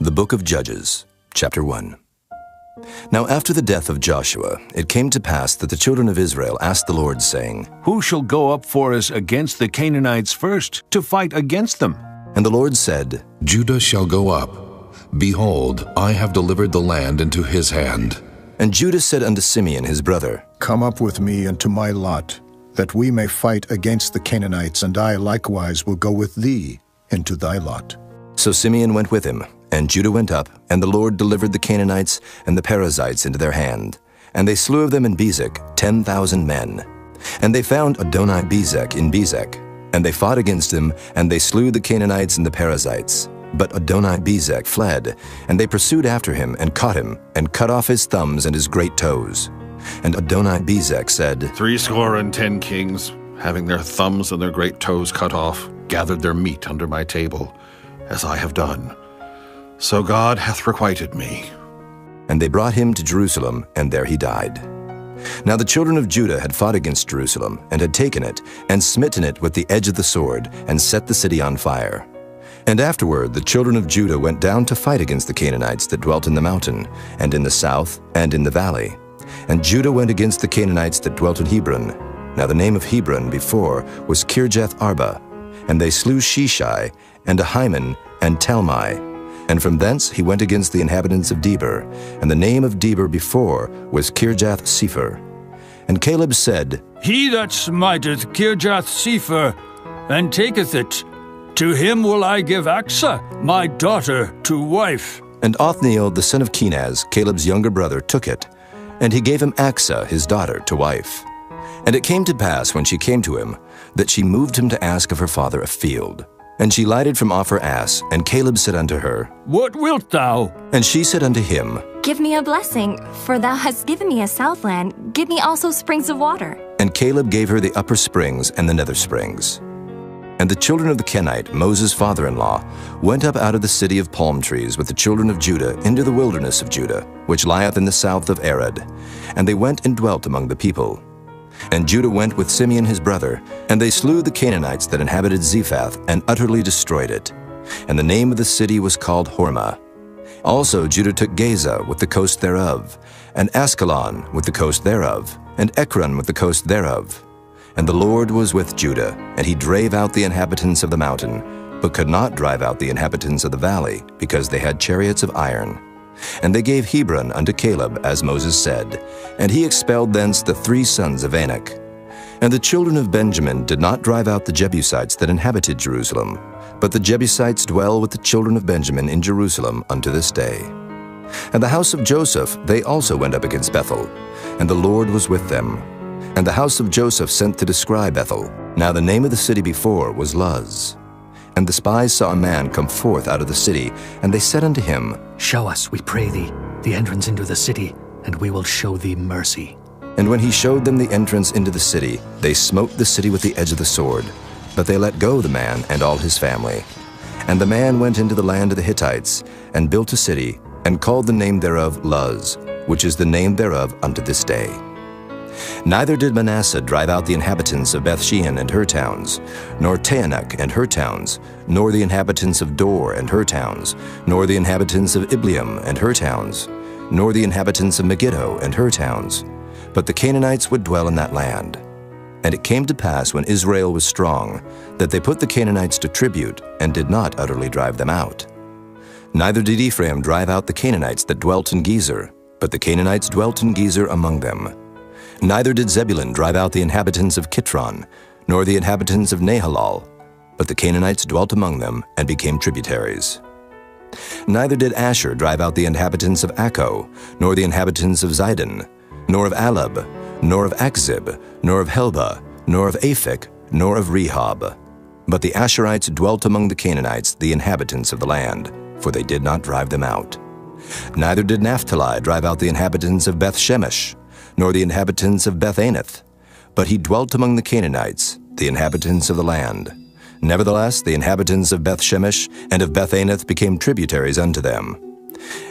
The Book of Judges, Chapter 1. Now after the death of Joshua, it came to pass that the children of Israel asked the Lord, saying, Who shall go up for us against the Canaanites first, to fight against them? And the Lord said, Judah shall go up. Behold, I have delivered the land into his hand. And Judah said unto Simeon his brother, Come up with me into my lot, that we may fight against the Canaanites, and I likewise will go with thee into thy lot. So Simeon went with him, and Judah went up, and the Lord delivered the Canaanites and the Perizzites into their hand. And they slew of them in Bezek 10,000 men. And they found Adoni-Bezek in Bezek. And they fought against him, and they slew the Canaanites and the Perizzites. But Adoni-Bezek fled, and they pursued after him, and caught him, and cut off his thumbs and his great toes. And Adoni-Bezek said, 70 kings, having their thumbs and their great toes cut off, gathered their meat under my table, as I have done. So God hath requited me. And they brought him to Jerusalem, and there he died. Now the children of Judah had fought against Jerusalem, and had taken it, and smitten it with the edge of the sword, and set the city on fire. And afterward the children of Judah went down to fight against the Canaanites that dwelt in the mountain, and in the south, and in the valley. And Judah went against the Canaanites that dwelt in Hebron. Now the name of Hebron before was Kirjath-Arba. And they slew Sheshai, and Ahiman, and Talmai. And from thence he went against the inhabitants of Debir, and the name of Debir before was Kirjath-Sepher. And Caleb said, He that smiteth Kirjath-Sepher, and taketh it, to him will I give Achsah, my daughter, to wife. And Othniel the son of Kenaz, Caleb's younger brother, took it, and he gave him Achsah his daughter to wife. And it came to pass, when she came to him, that she moved him to ask of her father a field. And she lighted from off her ass, and Caleb said unto her, What wilt thou? And she said unto him, Give me a blessing, for thou hast given me a southland. Give me also springs of water. And Caleb gave her the upper springs and the nether springs. And the children of the Kenite, Moses' father-in-law, went up out of the city of palm trees with the children of Judah into the wilderness of Judah, which lieth in the south of Arad. And they went and dwelt among the people. And Judah went with Simeon his brother, and they slew the Canaanites that inhabited Zephath, and utterly destroyed it. And the name of the city was called Hormah. Also Judah took Gaza with the coast thereof, and Askelon with the coast thereof, and Ekron with the coast thereof. And the Lord was with Judah, and he drave out the inhabitants of the mountain, but could not drive out the inhabitants of the valley, because they had chariots of iron. And they gave Hebron unto Caleb, as Moses said, and he expelled thence the 3 sons of Anak. And the children of Benjamin did not drive out the Jebusites that inhabited Jerusalem, but the Jebusites dwell with the children of Benjamin in Jerusalem unto this day. And the house of Joseph, they also went up against Bethel, and the Lord was with them. And the house of Joseph sent to descry Bethel. Now the name of the city before was Luz. And the spies saw a man come forth out of the city, and they said unto him, Show us, we pray thee, the entrance into the city, and we will show thee mercy. And when he showed them the entrance into the city, they smote the city with the edge of the sword. But they let go the man and all his family. And the man went into the land of the Hittites, and built a city, and called the name thereof Luz, which is the name thereof unto this day. Neither did Manasseh drive out the inhabitants of Bethshean and her towns, nor Taanach and her towns, nor the inhabitants of Dor and her towns, nor the inhabitants of Ibleam and her towns, nor the inhabitants of Megiddo and her towns. But the Canaanites would dwell in that land. And it came to pass, when Israel was strong, that they put the Canaanites to tribute, and did not utterly drive them out. Neither did Ephraim drive out the Canaanites that dwelt in Gezer, but the Canaanites dwelt in Gezer among them. Neither did Zebulun drive out the inhabitants of Kitron, nor the inhabitants of Nahalal, but the Canaanites dwelt among them, and became tributaries. Neither did Asher drive out the inhabitants of Akko, nor the inhabitants of Zidon, nor of Alab, nor of Achzib, nor of Helba, nor of Aphik, nor of Rehob. But the Asherites dwelt among the Canaanites, the inhabitants of the land, for they did not drive them out. Neither did Naphtali drive out the inhabitants of Beth-Shemesh, nor the inhabitants of Beth-Anath, but he dwelt among the Canaanites, the inhabitants of the land. Nevertheless, the inhabitants of Beth-Shemesh and of Beth-Anath became tributaries unto them.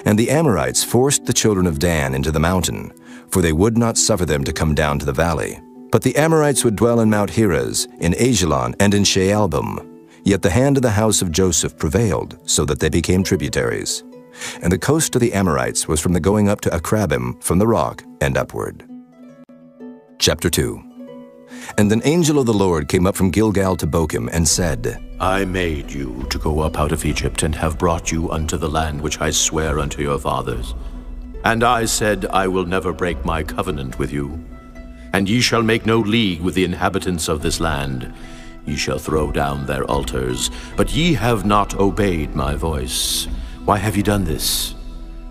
And the Amorites forced the children of Dan into the mountain, for they would not suffer them to come down to the valley. But the Amorites would dwell in Mount Heres, in Ajalon, and in Shaalbim. Yet the hand of the house of Joseph prevailed, so that they became tributaries. And the coast of the Amorites was from the going up to Akrabim from the rock and upward. Chapter 2. And an angel of the Lord came up from Gilgal to Bochim and said, I made you to go up out of Egypt, and have brought you unto the land which I swear unto your fathers. And I said, I will never break my covenant with you. And ye shall make no league with the inhabitants of this land. Ye shall throw down their altars, but ye have not obeyed my voice. Why have ye done this?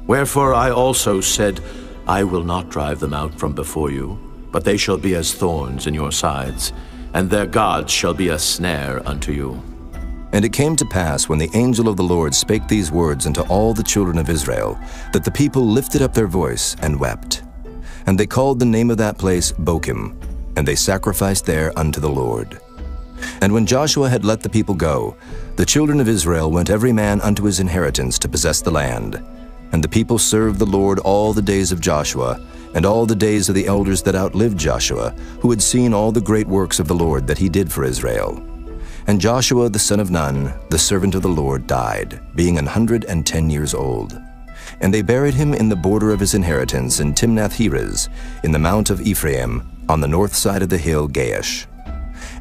Wherefore I also said, I will not drive them out from before you, but they shall be as thorns in your sides, and their gods shall be a snare unto you. And it came to pass, when the angel of the Lord spake these words unto all the children of Israel, that the people lifted up their voice and wept. And they called the name of that place Bochim, and they sacrificed there unto the Lord. And when Joshua had let the people go, the children of Israel went every man unto his inheritance to possess the land. And the people served the Lord all the days of Joshua, and all the days of the elders that outlived Joshua, who had seen all the great works of the Lord that he did for Israel. And Joshua the son of Nun, the servant of the Lord, died, being 110 years old. And they buried him in the border of his inheritance in Timnath-Heres, in the mount of Ephraim, on the north side of the hill Gaash.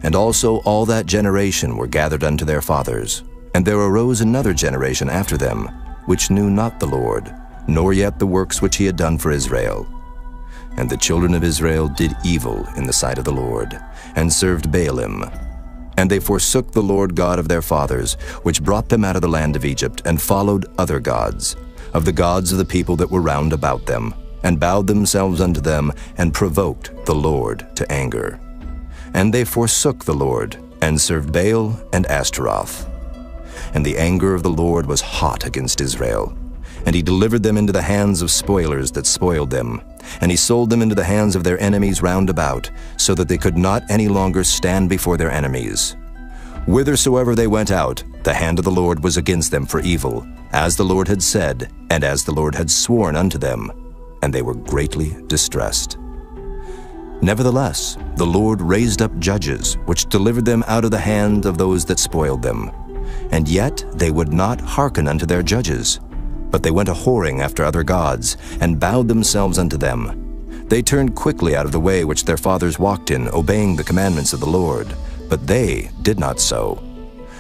And also all that generation were gathered unto their fathers. And there arose another generation after them, which knew not the Lord, nor yet the works which he had done for Israel. And the children of Israel did evil in the sight of the Lord, and served Baalim. And they forsook the Lord God of their fathers, which brought them out of the land of Egypt, and followed other gods, of the gods of the people that were round about them, and bowed themselves unto them, and provoked the Lord to anger. And they forsook the Lord, and served Baal and Ashtaroth. And the anger of the Lord was hot against Israel. And he delivered them into the hands of spoilers that spoiled them. And he sold them into the hands of their enemies round about, so that they could not any longer stand before their enemies. Whithersoever they went out, the hand of the Lord was against them for evil, as the Lord had said, and as the Lord had sworn unto them. And they were greatly distressed. Nevertheless, the Lord raised up judges, which delivered them out of the hand of those that spoiled them. And yet they would not hearken unto their judges, but they went a-whoring after other gods, and bowed themselves unto them. They turned quickly out of the way which their fathers walked in, obeying the commandments of the Lord, but they did not so.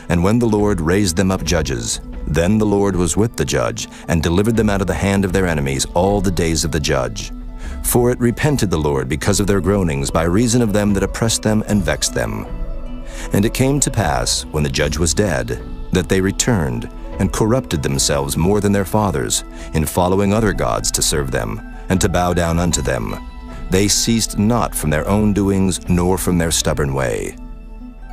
And when the Lord raised them up judges, then the Lord was with the judge, and delivered them out of the hand of their enemies all the days of the judge. For it repented the Lord because of their groanings, by reason of them that oppressed them and vexed them. And it came to pass, when the judge was dead, that they returned, and corrupted themselves more than their fathers, in following other gods to serve them, and to bow down unto them. They ceased not from their own doings, nor from their stubborn way.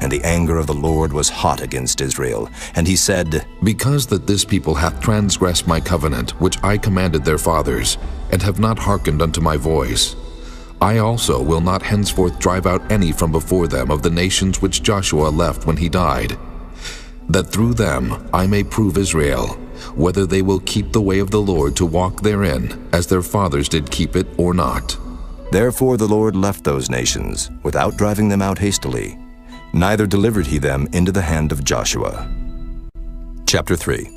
And the anger of the Lord was hot against Israel. And he said, Because that this people hath transgressed my covenant, which I commanded their fathers, and have not hearkened unto my voice, I also will not henceforth drive out any from before them of the nations which Joshua left when he died, that through them I may prove Israel, whether they will keep the way of the Lord to walk therein, as their fathers did keep it, or not. Therefore the Lord left those nations, without driving them out hastily, neither delivered he them into the hand of Joshua. Chapter 3.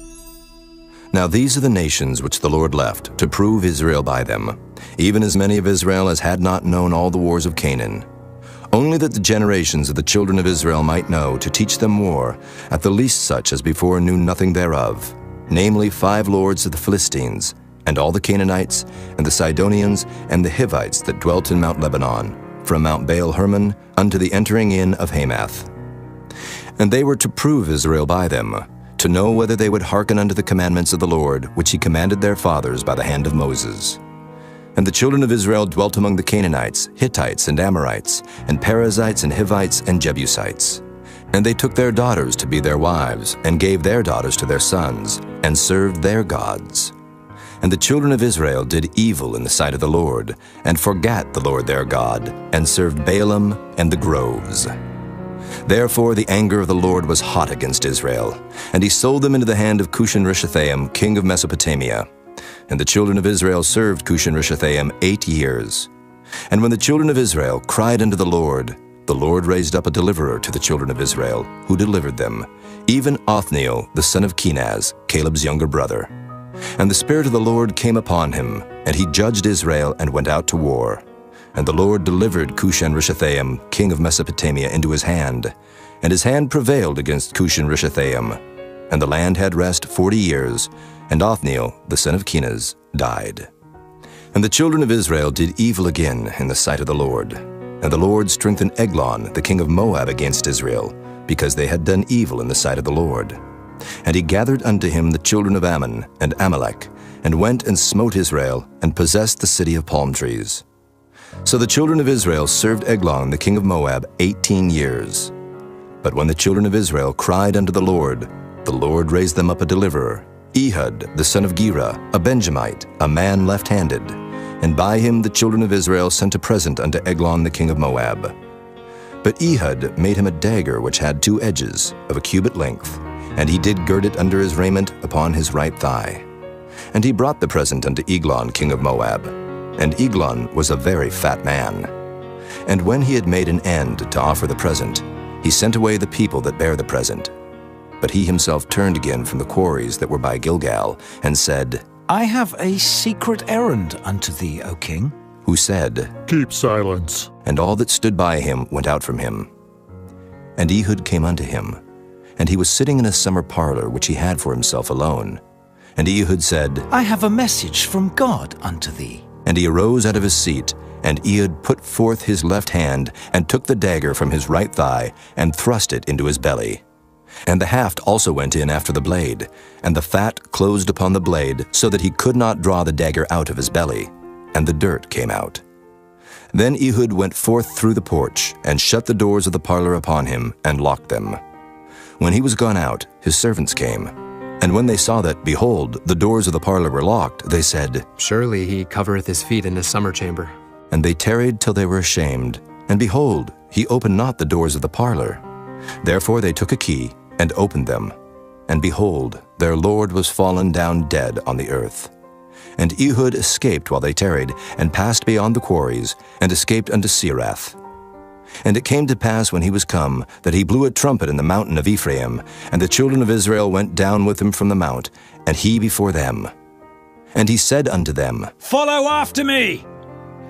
Now these are the nations which the Lord left, to prove Israel by them, even as many of Israel as had not known all the wars of Canaan. Only that the generations of the children of Israel might know, to teach them war, at the least such as before knew nothing thereof, namely 5 lords of the Philistines, and all the Canaanites, and the Sidonians, and the Hivites that dwelt in Mount Lebanon, from Mount Baal-Hermon unto the entering in of Hamath. And they were to prove Israel by them, to know whether they would hearken unto the commandments of the Lord, which he commanded their fathers by the hand of Moses. And the children of Israel dwelt among the Canaanites, Hittites, and Amorites, and Perizzites, and Hivites, and Jebusites. And they took their daughters to be their wives, and gave their daughters to their sons, and served their gods. And the children of Israel did evil in the sight of the Lord, and forgat the Lord their God, and served Baalim and the groves. Therefore the anger of the Lord was hot against Israel, and he sold them into the hand of Cushan-Rishathaim, king of Mesopotamia. And the children of Israel served Cushan-Rishathaim 8 years. And when the children of Israel cried unto the Lord raised up a deliverer to the children of Israel, who delivered them, even Othniel the son of Kenaz, Caleb's younger brother. And the Spirit of the Lord came upon him, and he judged Israel and went out to war. And the Lord delivered Cushan-Rishathaim, king of Mesopotamia, into his hand, and his hand prevailed against Cushan-Rishathaim. And the land had rest 40 years, and Othniel, the son of Kenaz, died. And the children of Israel did evil again in the sight of the Lord. And the Lord strengthened Eglon, the king of Moab, against Israel, because they had done evil in the sight of the Lord. And he gathered unto him the children of Ammon and Amalek, and went and smote Israel, and possessed the city of palm trees. So the children of Israel served Eglon, the king of Moab, 18 years. But when the children of Israel cried unto the Lord raised them up a deliverer, Ehud, the son of Gera, a Benjamite, a man left-handed. And by him the children of Israel sent a present unto Eglon, the king of Moab. But Ehud made him a dagger which had 2 edges, of a cubit length, and he did gird it under his raiment upon his right thigh. And he brought the present unto Eglon, king of Moab. And Eglon was a very fat man. And when he had made an end to offer the present, he sent away the people that bare the present. But he himself turned again from the quarries that were by Gilgal, and said, I have a secret errand unto thee, O king. Who said, Keep silence. And all that stood by him went out from him. And Ehud came unto him, and he was sitting in a summer parlor which he had for himself alone. And Ehud said, I have a message from God unto thee. And he arose out of his seat, and Ehud put forth his left hand, and took the dagger from his right thigh, and thrust it into his belly. And the haft also went in after the blade, and the fat closed upon the blade, so that he could not draw the dagger out of his belly, and the dirt came out. Then Ehud went forth through the porch, and shut the doors of the parlor upon him, and locked them. When he was gone out, his servants came. And when they saw that, behold, the doors of the parlor were locked, they said, Surely he covereth his feet in his summer chamber. And they tarried till they were ashamed. And behold, he opened not the doors of the parlor. Therefore they took a key, and opened them. And behold, their lord was fallen down dead on the earth. And Ehud escaped while they tarried, and passed beyond the quarries, and escaped unto Serath. And it came to pass when he was come, that he blew a trumpet in the mountain of Ephraim, and the children of Israel went down with him from the mount, and he before them. And he said unto them, Follow after me,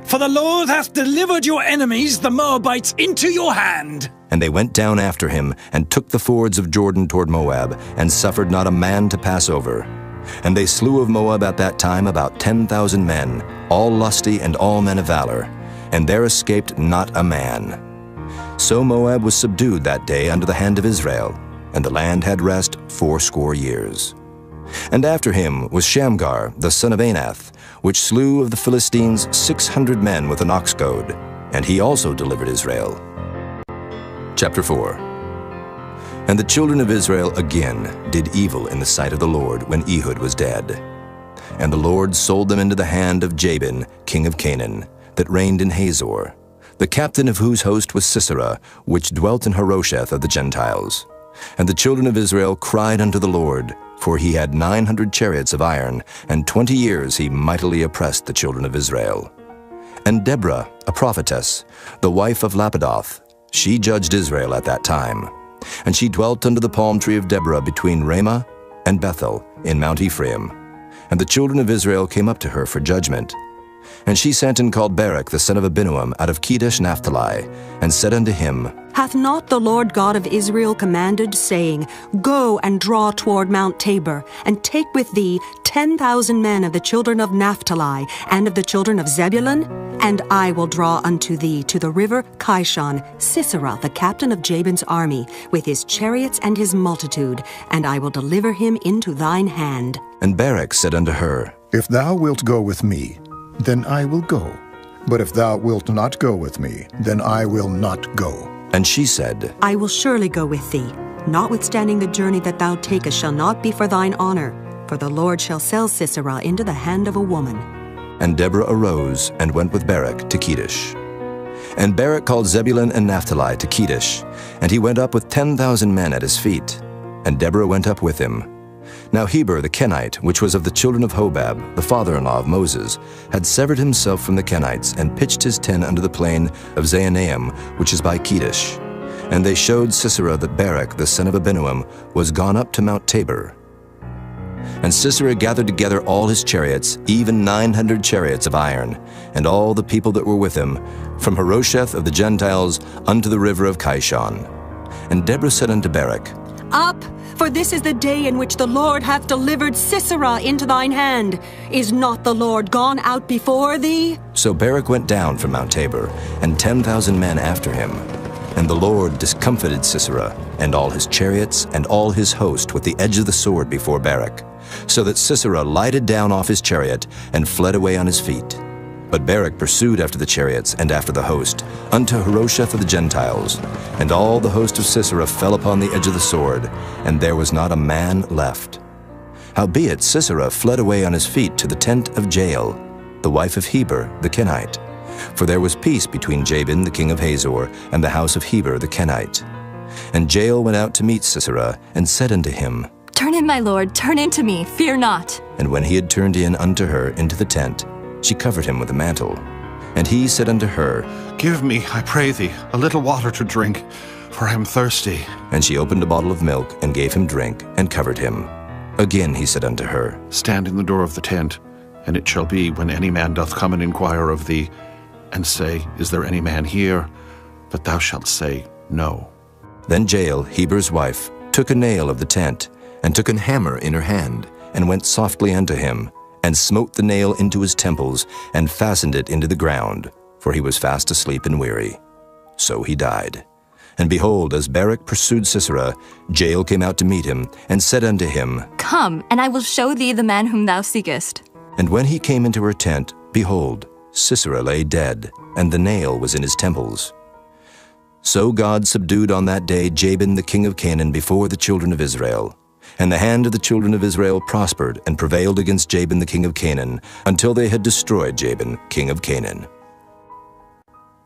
for the Lord hath delivered your enemies, the Moabites, into your hand. And they went down after him, and took the fords of Jordan toward Moab, and suffered not a man to pass over. And they slew of Moab at that time about 10,000 men, all lusty and all men of valor, and there escaped not a man. So Moab was subdued that day under the hand of Israel, and the land had rest 80 years. And after him was Shamgar, the son of Anath, which slew of the Philistines 600 men with an ox goad, and he also delivered Israel. Chapter 4. And the children of Israel again did evil in the sight of the Lord when Ehud was dead. And the Lord sold them into the hand of Jabin, king of Canaan, that reigned in Hazor, the captain of whose host was Sisera, which dwelt in Harosheth of the Gentiles. And the children of Israel cried unto the Lord, for he had 900 chariots of iron, and 20 years he mightily oppressed the children of Israel. And Deborah, a prophetess, the wife of Lapidoth, she judged Israel at that time. And she dwelt under the palm tree of Deborah between Ramah and Bethel in Mount Ephraim. And the children of Israel came up to her for judgment. And she sent and called Barak the son of Abinuam out of Kedesh Naphtali, and said unto him, Hath not the Lord God of Israel commanded, saying, Go and draw toward Mount Tabor, and take with thee 10,000 men of the children of Naphtali, and of the children of Zebulun? And I will draw unto thee to the river Kishon Sisera, the captain of Jabin's army, with his chariots and his multitude, and I will deliver him into thine hand. And Barak said unto her, If thou wilt go with me, then I will go. But if thou wilt not go with me, then I will not go. And she said, I will surely go with thee. Notwithstanding the journey that thou takest shall not be for thine honor, for the Lord shall sell Sisera into the hand of a woman. And Deborah arose and went with Barak to Kedesh. And Barak called Zebulun and Naphtali to Kedesh, and he went up with 10,000 men at his feet. And Deborah went up with him. Now Heber the Kenite, which was of the children of Hobab, the father-in-law of Moses, had severed himself from the Kenites, and pitched his tent under the plain of Zaanaim, which is by Kedesh. And they showed Sisera that Barak the son of Abinuam was gone up to Mount Tabor. And Sisera gathered together all his chariots, even 900 chariots of iron, and all the people that were with him, from Harosheth of the Gentiles unto the river of Kishon. And Deborah said unto Barak, Up, for this is the day in which the Lord hath delivered Sisera into thine hand. Is not the Lord gone out before thee? So Barak went down from Mount Tabor, and 10,000 men after him. And the Lord discomfited Sisera, and all his chariots, and all his host with the edge of the sword before Barak, so that Sisera lighted down off his chariot, and fled away on his feet. But Barak pursued after the chariots, and after the host, unto Harosheth of the Gentiles. And all the host of Sisera fell upon the edge of the sword, and there was not a man left. Howbeit Sisera fled away on his feet to the tent of Jael, the wife of Heber the Kenite. For there was peace between Jabin the king of Hazor, and the house of Heber the Kenite. And Jael went out to meet Sisera, and said unto him, Turn in, my lord, turn in to me, fear not. And when he had turned in unto her into the tent, she covered him with a mantle. And he said unto her, Give me, I pray thee, a little water to drink, for I am thirsty. And she opened a bottle of milk, and gave him drink, and covered him. Again he said unto her, Stand in the door of the tent, and it shall be, when any man doth come and inquire of thee, and say, Is there any man here? But thou shalt say, No. Then Jael, Heber's wife, took a nail of the tent, and took an hammer in her hand, and went softly unto him, and smote the nail into his temples, and fastened it into the ground, for he was fast asleep and weary. So he died. And behold, as Barak pursued Sisera, Jael came out to meet him, and said unto him, Come, and I will show thee the man whom thou seekest. And when he came into her tent, behold, Sisera lay dead, and the nail was in his temples. So God subdued on that day Jabin the king of Canaan before the children of Israel. And the hand of the children of Israel prospered and prevailed against Jabin the king of Canaan, until they had destroyed Jabin, king of Canaan.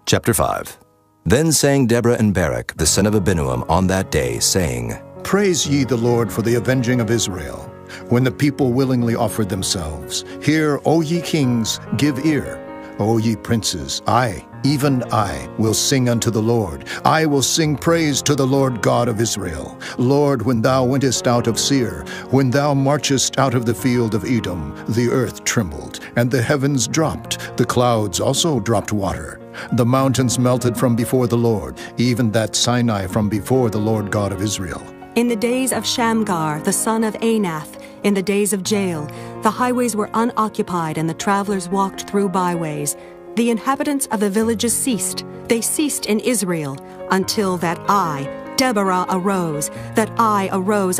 Chapter 5. Then sang Deborah and Barak, the son of Abinoam, on that day, saying, Praise ye the Lord for the avenging of Israel, when the people willingly offered themselves. Hear, O ye kings, give ear. O ye princes, I, even I, will sing unto the Lord. I will sing praise to the Lord God of Israel. Lord, when thou wentest out of Seir, when thou marchest out of the field of Edom, the earth trembled, and the heavens dropped, the clouds also dropped water. The mountains melted from before the Lord, even that Sinai from before the Lord God of Israel. In the days of Shamgar, the son of Anath, in the days of Jael, the highways were unoccupied and the travelers walked through byways. The inhabitants of the villages ceased. They ceased in Israel, until that I, Deborah, arose,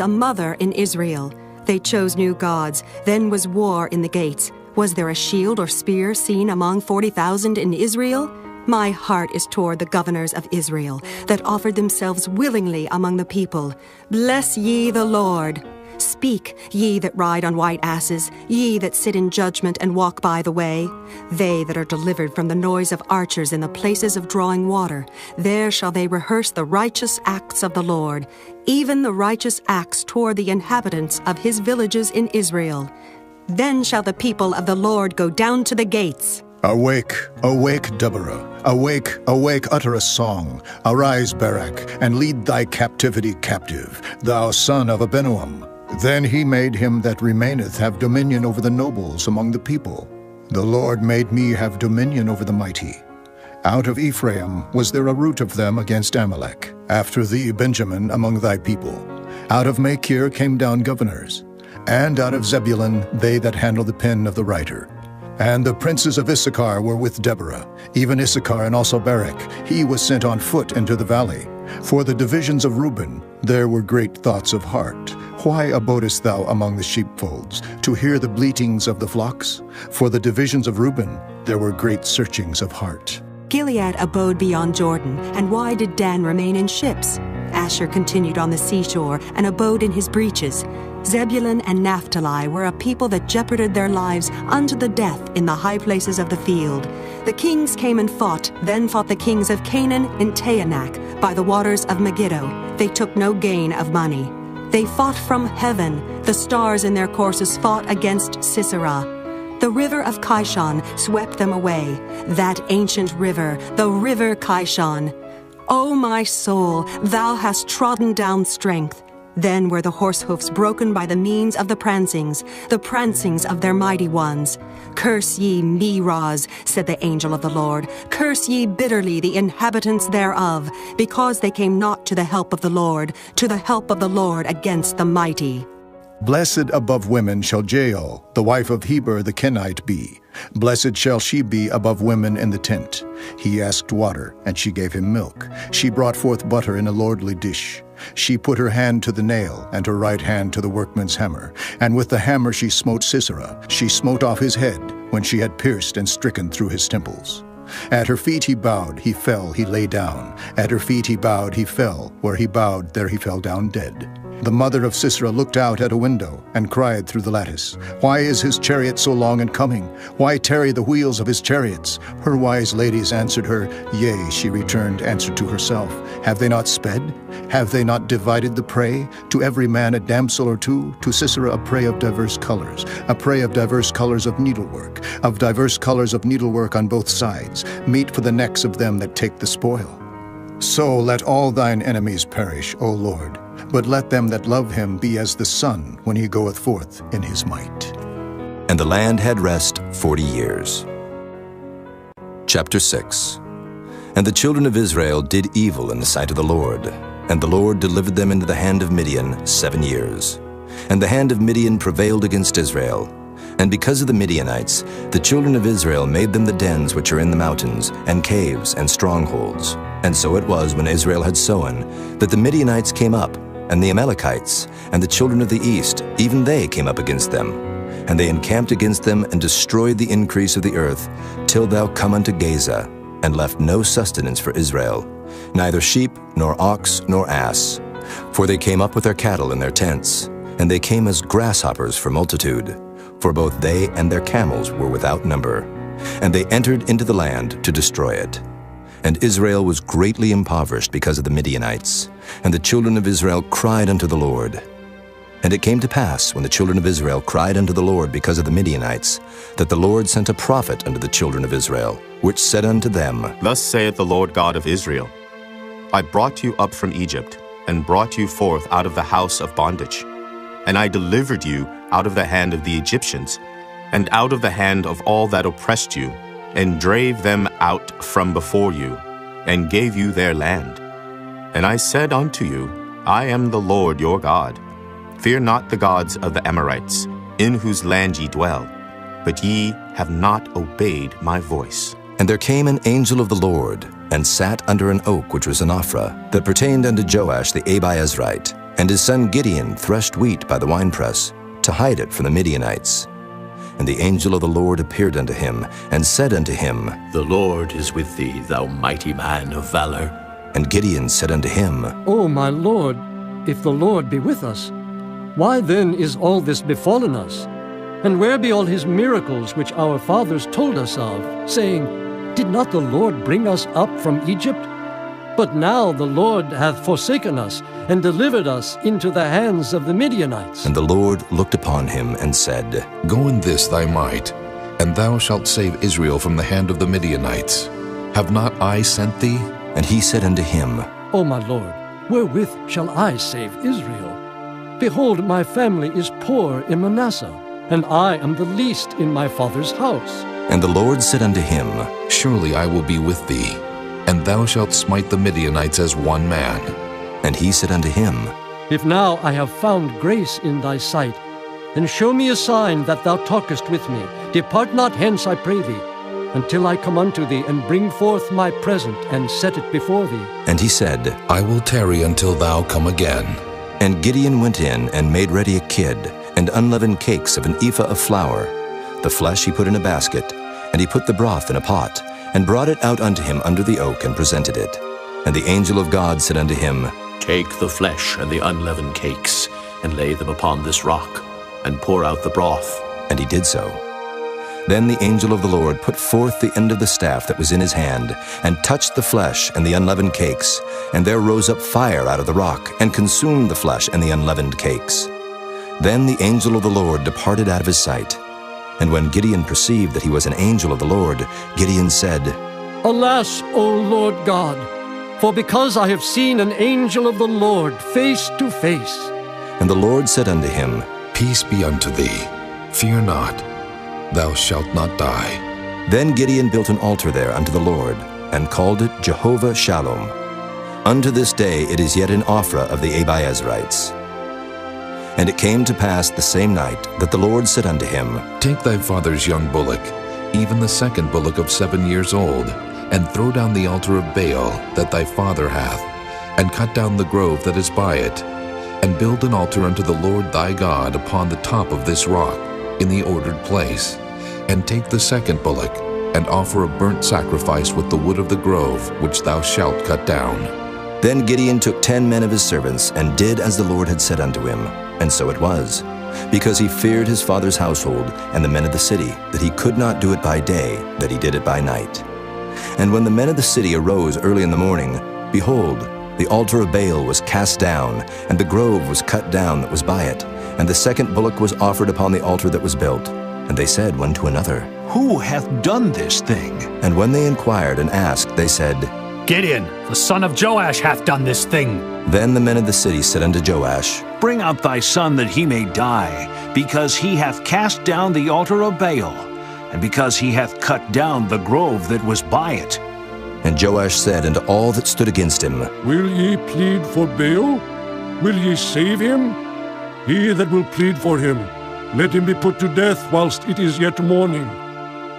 a mother in Israel. They chose new gods. Then was war in the gates. Was there a shield or spear seen among 40,000 in Israel? My heart is toward the governors of Israel, that offered themselves willingly among the people. Bless ye the Lord. Speak, ye that ride on white asses, ye that sit in judgment and walk by the way. They that are delivered from the noise of archers in the places of drawing water, there shall they rehearse the righteous acts of the Lord, even the righteous acts toward the inhabitants of his villages in Israel. Then shall the people of the Lord go down to the gates. Awake, awake, Deborah. Awake, awake, utter a song. Arise, Barak, and lead thy captivity captive, thou son of Abinoam. Then he made him that remaineth have dominion over the nobles among the people. The Lord made me have dominion over the mighty. Out of Ephraim was there a root of them against Amalek. After thee, Benjamin, among thy people. Out of Machir came down governors. And out of Zebulun they that handle the pen of the writer. And the princes of Issachar were with Deborah, even Issachar and also Barak. He was sent on foot into the valley. For the divisions of Reuben there were great thoughts of heart. Why abodest thou among the sheepfolds, to hear the bleatings of the flocks? For the divisions of Reuben there were great searchings of heart. Gilead abode beyond Jordan, and why did Dan remain in ships? Asher continued on the seashore, and abode in his breaches. Zebulun and Naphtali were a people that jeoparded their lives unto the death in the high places of the field. The kings came and fought, then fought the kings of Canaan in Taanach, by the waters of Megiddo. They took no gain of money. They fought from heaven. The stars in their courses fought against Sisera. The river of Kishon swept them away, that ancient river, the river Kishon. O my soul, thou hast trodden down strength. Then were the horse hoofs broken by the means of the prancings of their mighty ones. Curse ye Meroz, said the angel of the Lord. Curse ye bitterly the inhabitants thereof, because they came not to the help of the Lord against the mighty. Blessed above women shall Jael, the wife of Heber the Kenite, be. Blessed shall she be above women in the tent. He asked water, and she gave him milk. She brought forth butter in a lordly dish. She put her hand to the nail, and her right hand to the workman's hammer. And with the hammer she smote Sisera. She smote off his head, when she had pierced and stricken through his temples. At her feet he bowed, he fell, he lay down. At her feet he bowed, he fell. Where he bowed, there he fell down dead. The mother of Sisera looked out at a window and cried through the lattice, Why is his chariot so long in coming? Why tarry the wheels of his chariots? Her wise ladies answered her, Yea, she returned answer to herself. Have they not sped? Have they not divided the prey? To every man a damsel or two, to Sisera a prey of diverse colors, a prey of diverse colors of needlework on both sides, meat for the necks of them that take the spoil. So let all thine enemies perish, O Lord, but let them that love him be as the sun when he goeth forth in his might. And the land had rest 40 years. Chapter 6. And the children of Israel did evil in the sight of the Lord, and the Lord delivered them into the hand of Midian 7 years. And the hand of Midian prevailed against Israel. And because of the Midianites, the children of Israel made them the dens which are in the mountains, and caves, and strongholds. And so it was when Israel had sown, that the Midianites came up, and the Amalekites, and the children of the east, even they came up against them. And they encamped against them, and destroyed the increase of the earth, till thou come unto Gaza, and left no sustenance for Israel, neither sheep, nor ox, nor ass. For they came up with their cattle in their tents, and they came as grasshoppers for multitude. For both they and their camels were without number. And they entered into the land to destroy it. And Israel was greatly impoverished because of the Midianites. And the children of Israel cried unto the Lord. And it came to pass, when the children of Israel cried unto the Lord because of the Midianites, that the Lord sent a prophet unto the children of Israel, which said unto them, Thus saith the Lord God of Israel, I brought you up from Egypt, and brought you forth out of the house of bondage. And I delivered you out of the hand of the Egyptians, and out of the hand of all that oppressed you, and drave them out from before you, and gave you their land. And I said unto you, I am the Lord your God. Fear not the gods of the Amorites, in whose land ye dwell, but ye have not obeyed my voice. And there came an angel of the Lord, and sat under an oak which was in Ophrah, that pertained unto Joash the Abiezrite. And his son Gideon threshed wheat by the winepress, to hide it from the Midianites. And the angel of the Lord appeared unto him, and said unto him, The Lord is with thee, thou mighty man of valor. And Gideon said unto him, O my Lord, if the Lord be with us, why then is all this befallen us? And where be all his miracles which our fathers told us of, saying, Did not the Lord bring us up from Egypt? But now the Lord hath forsaken us, and delivered us into the hands of the Midianites. And the Lord looked upon him, and said, Go in this thy might, and thou shalt save Israel from the hand of the Midianites. Have not I sent thee? And he said unto him, O my Lord, wherewith shall I save Israel? Behold, my family is poor in Manasseh, and I am the least in my father's house. And the Lord said unto him, Surely I will be with thee, and thou shalt smite the Midianites as one man. And he said unto him, If now I have found grace in thy sight, then show me a sign that thou talkest with me. Depart not hence, I pray thee, until I come unto thee, and bring forth my present, and set it before thee. And he said, I will tarry until thou come again. And Gideon went in, and made ready a kid, and unleavened cakes of an ephah of flour. The flesh he put in a basket, and he put the broth in a pot, and brought it out unto him under the oak, and presented it. And the angel of God said unto him, Take the flesh and the unleavened cakes, and lay them upon this rock, and pour out the broth. And he did so. Then the angel of the Lord put forth the end of the staff that was in his hand, and touched the flesh and the unleavened cakes, and there rose up fire out of the rock, and consumed the flesh and the unleavened cakes. Then the angel of the Lord departed out of his sight. And when Gideon perceived that he was an angel of the Lord, Gideon said, Alas, O Lord God, for because I have seen an angel of the Lord face to face. And the Lord said unto him, Peace be unto thee. Fear not. Thou shalt not die. Then Gideon built an altar there unto the Lord, and called it Jehovah Shalom. Unto this day it is yet in Ophrah of the Abiezrites. And it came to pass the same night that the Lord said unto him, Take thy father's young bullock, even the second bullock of 7 years old, and throw down the altar of Baal that thy father hath, and cut down the grove that is by it, and build an altar unto the Lord thy God upon the top of this rock, in the ordered place. And take the second bullock, and offer a burnt sacrifice with the wood of the grove which thou shalt cut down. Then Gideon took 10 men of his servants, and did as the Lord had said unto him. And so it was, because he feared his father's household and the men of the city, that he could not do it by day, that he did it by night. And when the men of the city arose early in the morning, behold, the altar of Baal was cast down, and the grove was cut down that was by it, and the second bullock was offered upon the altar that was built. And they said one to another, Who hath done this thing? And when they inquired and asked, they said, Gideon, the son of Joash, hath done this thing. Then the men of the city said unto Joash, Bring out thy son that he may die, because he hath cast down the altar of Baal, and because he hath cut down the grove that was by it. And Joash said unto all that stood against him, Will ye plead for Baal? Will ye save him? He that will plead for him, let him be put to death whilst it is yet morning.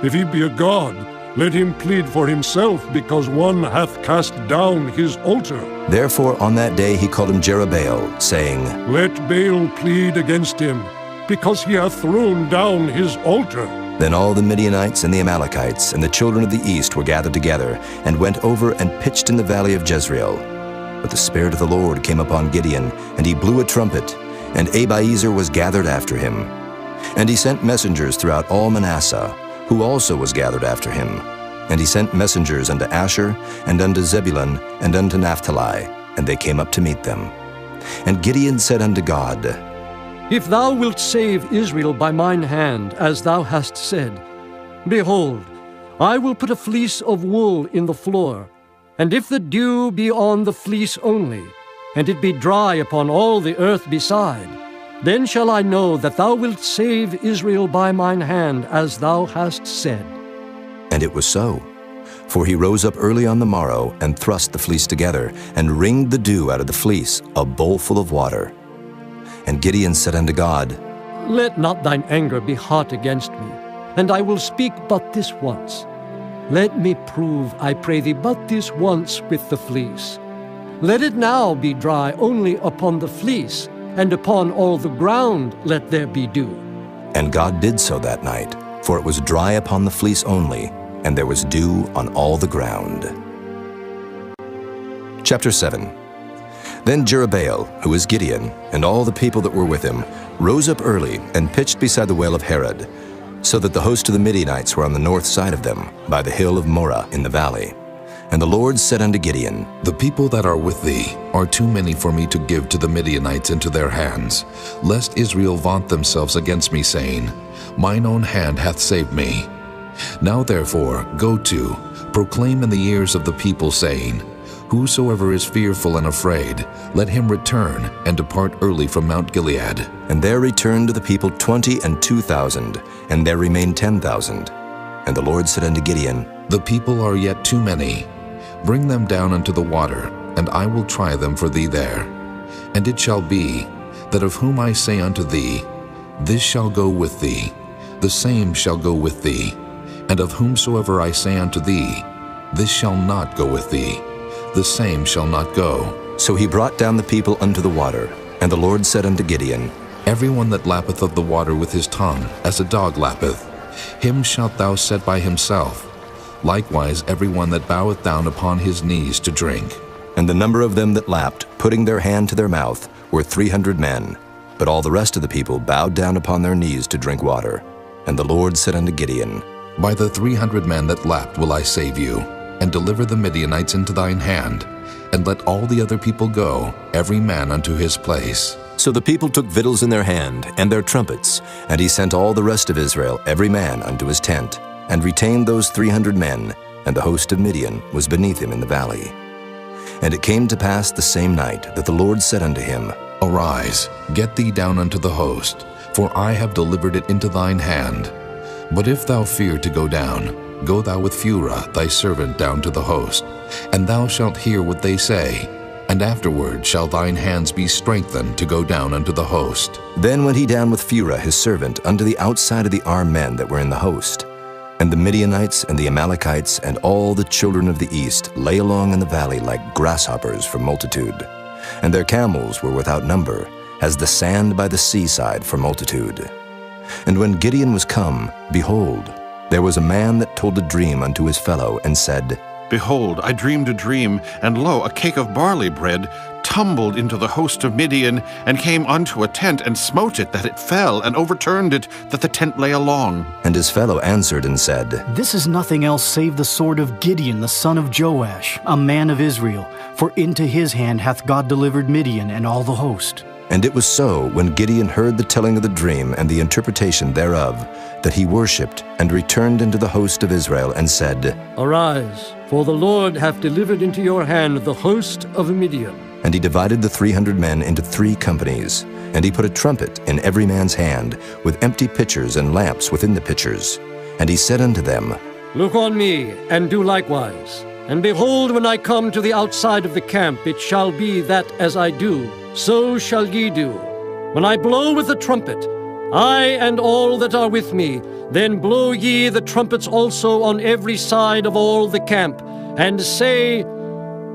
If he be a god, let him plead for himself, because one hath cast down his altar. Therefore on that day he called him Jerubbaal, saying, Let Baal plead against him, because he hath thrown down his altar. Then all the Midianites and the Amalekites and the children of the east were gathered together, and went over and pitched in the valley of Jezreel. But the Spirit of the Lord came upon Gideon, and he blew a trumpet, and Abiezer was gathered after him. And he sent messengers throughout all Manasseh, who also was gathered after him. And he sent messengers unto Asher, and unto Zebulun, and unto Naphtali, and they came up to meet them. And Gideon said unto God, If thou wilt save Israel by mine hand, as thou hast said, behold, I will put a fleece of wool in the floor, and if the dew be on the fleece only, and it be dry upon all the earth beside, then shall I know that thou wilt save Israel by mine hand, as thou hast said. And it was so. For he rose up early on the morrow, and thrust the fleece together, and wringed the dew out of the fleece, a bowl full of water. And Gideon said unto God, Let not thine anger be hot against me, and I will speak but this once. Let me prove, I pray thee, but this once with the fleece. Let it now be dry only upon the fleece, and upon all the ground let there be dew. And God did so that night, for it was dry upon the fleece only, and there was dew on all the ground. Chapter 7. Then Jerubbaal, who was Gideon, and all the people that were with him, rose up early and pitched beside the well of Harod, so that the host of the Midianites were on the north side of them, by the hill of Moreh in the valley. And the Lord said unto Gideon, The people that are with thee are too many for me to give to the Midianites into their hands, lest Israel vaunt themselves against me, saying, Mine own hand hath saved me. Now therefore go to, proclaim in the ears of the people, saying, Whosoever is fearful and afraid, let him return and depart early from Mount Gilead. And there returned to the people 22,000, and there remained 10,000. And the Lord said unto Gideon, The people are yet too many. Bring them down unto the water, and I will try them for thee there. And it shall be, that of whom I say unto thee, This shall go with thee, the same shall go with thee. And of whomsoever I say unto thee, This shall not go with thee, the same shall not go. So he brought down the people unto the water. And the Lord said unto Gideon, Every one that lappeth of the water with his tongue, as a dog lappeth, him shalt thou set by himself. Likewise every one that boweth down upon his knees to drink. And the number of them that lapped, putting their hand to their mouth, were 300 men. But all the rest of the people bowed down upon their knees to drink water. And the Lord said unto Gideon, By the 300 men that lapped will I save you, and deliver the Midianites into thine hand, and let all the other people go, every man unto his place. So the people took victuals in their hand, and their trumpets, and he sent all the rest of Israel, every man unto his tent, and retained those 300 men, and the host of Midian was beneath him in the valley. And it came to pass the same night that the Lord said unto him, Arise, get thee down unto the host, for I have delivered it into thine hand. But if thou fear to go down, go thou with Phurah thy servant down to the host, and thou shalt hear what they say, and afterward shall thine hands be strengthened to go down unto the host. Then went he down with Phurah his servant unto the outside of the armed men that were in the host. And the Midianites and the Amalekites and all the children of the east lay along in the valley like grasshoppers for multitude. And their camels were without number, as the sand by the seaside for multitude. And when Gideon was come, behold, there was a man that told a dream unto his fellow, and said, Behold, I dreamed a dream, and lo, a cake of barley bread tumbled into the host of Midian, and came unto a tent, and smote it, that it fell, and overturned it, that the tent lay along. And his fellow answered and said, This is nothing else save the sword of Gideon, the son of Joash, a man of Israel, for into his hand hath God delivered Midian and all the host. And it was so, when Gideon heard the telling of the dream and the interpretation thereof, that he worshipped, and returned into the host of Israel, and said, Arise, for the Lord hath delivered into your hand the host of Midian. And he divided the 300 men into 3 companies, and he put a trumpet in every man's hand, with empty pitchers and lamps within the pitchers. And he said unto them, Look on me, and do likewise. And behold, when I come to the outside of the camp, it shall be that as I do, so shall ye do. When I blow with the trumpet, I and all that are with me, then blow ye the trumpets also on every side of all the camp, and say,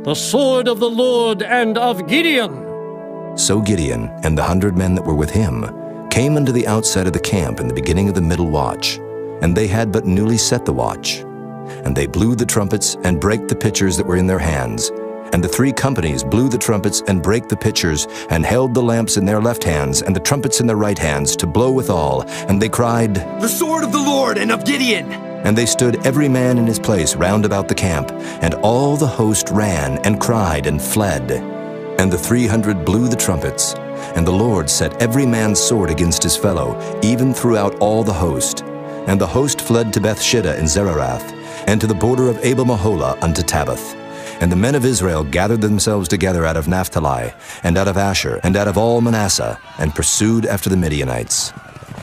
The sword of the Lord and of Gideon. So Gideon and the 100 men that were with him came unto the outside of the camp in the beginning of the middle watch, and they had but newly set the watch. And they blew the trumpets and brake the pitchers that were in their hands. And the 3 companies blew the trumpets and brake the pitchers, and held the lamps in their left hands, and the trumpets in their right hands, to blow withal. And they cried, The sword of the Lord and of Gideon! And they stood every man in his place round about the camp, and all the host ran, and cried, and fled. And the 300 blew the trumpets, and the Lord set every man's sword against his fellow, even throughout all the host. And the host fled to Bethshida in Zererath, and to the border of Abel-Meholah unto Tabbath. And the men of Israel gathered themselves together out of Naphtali, and out of Asher, and out of all Manasseh, and pursued after the Midianites.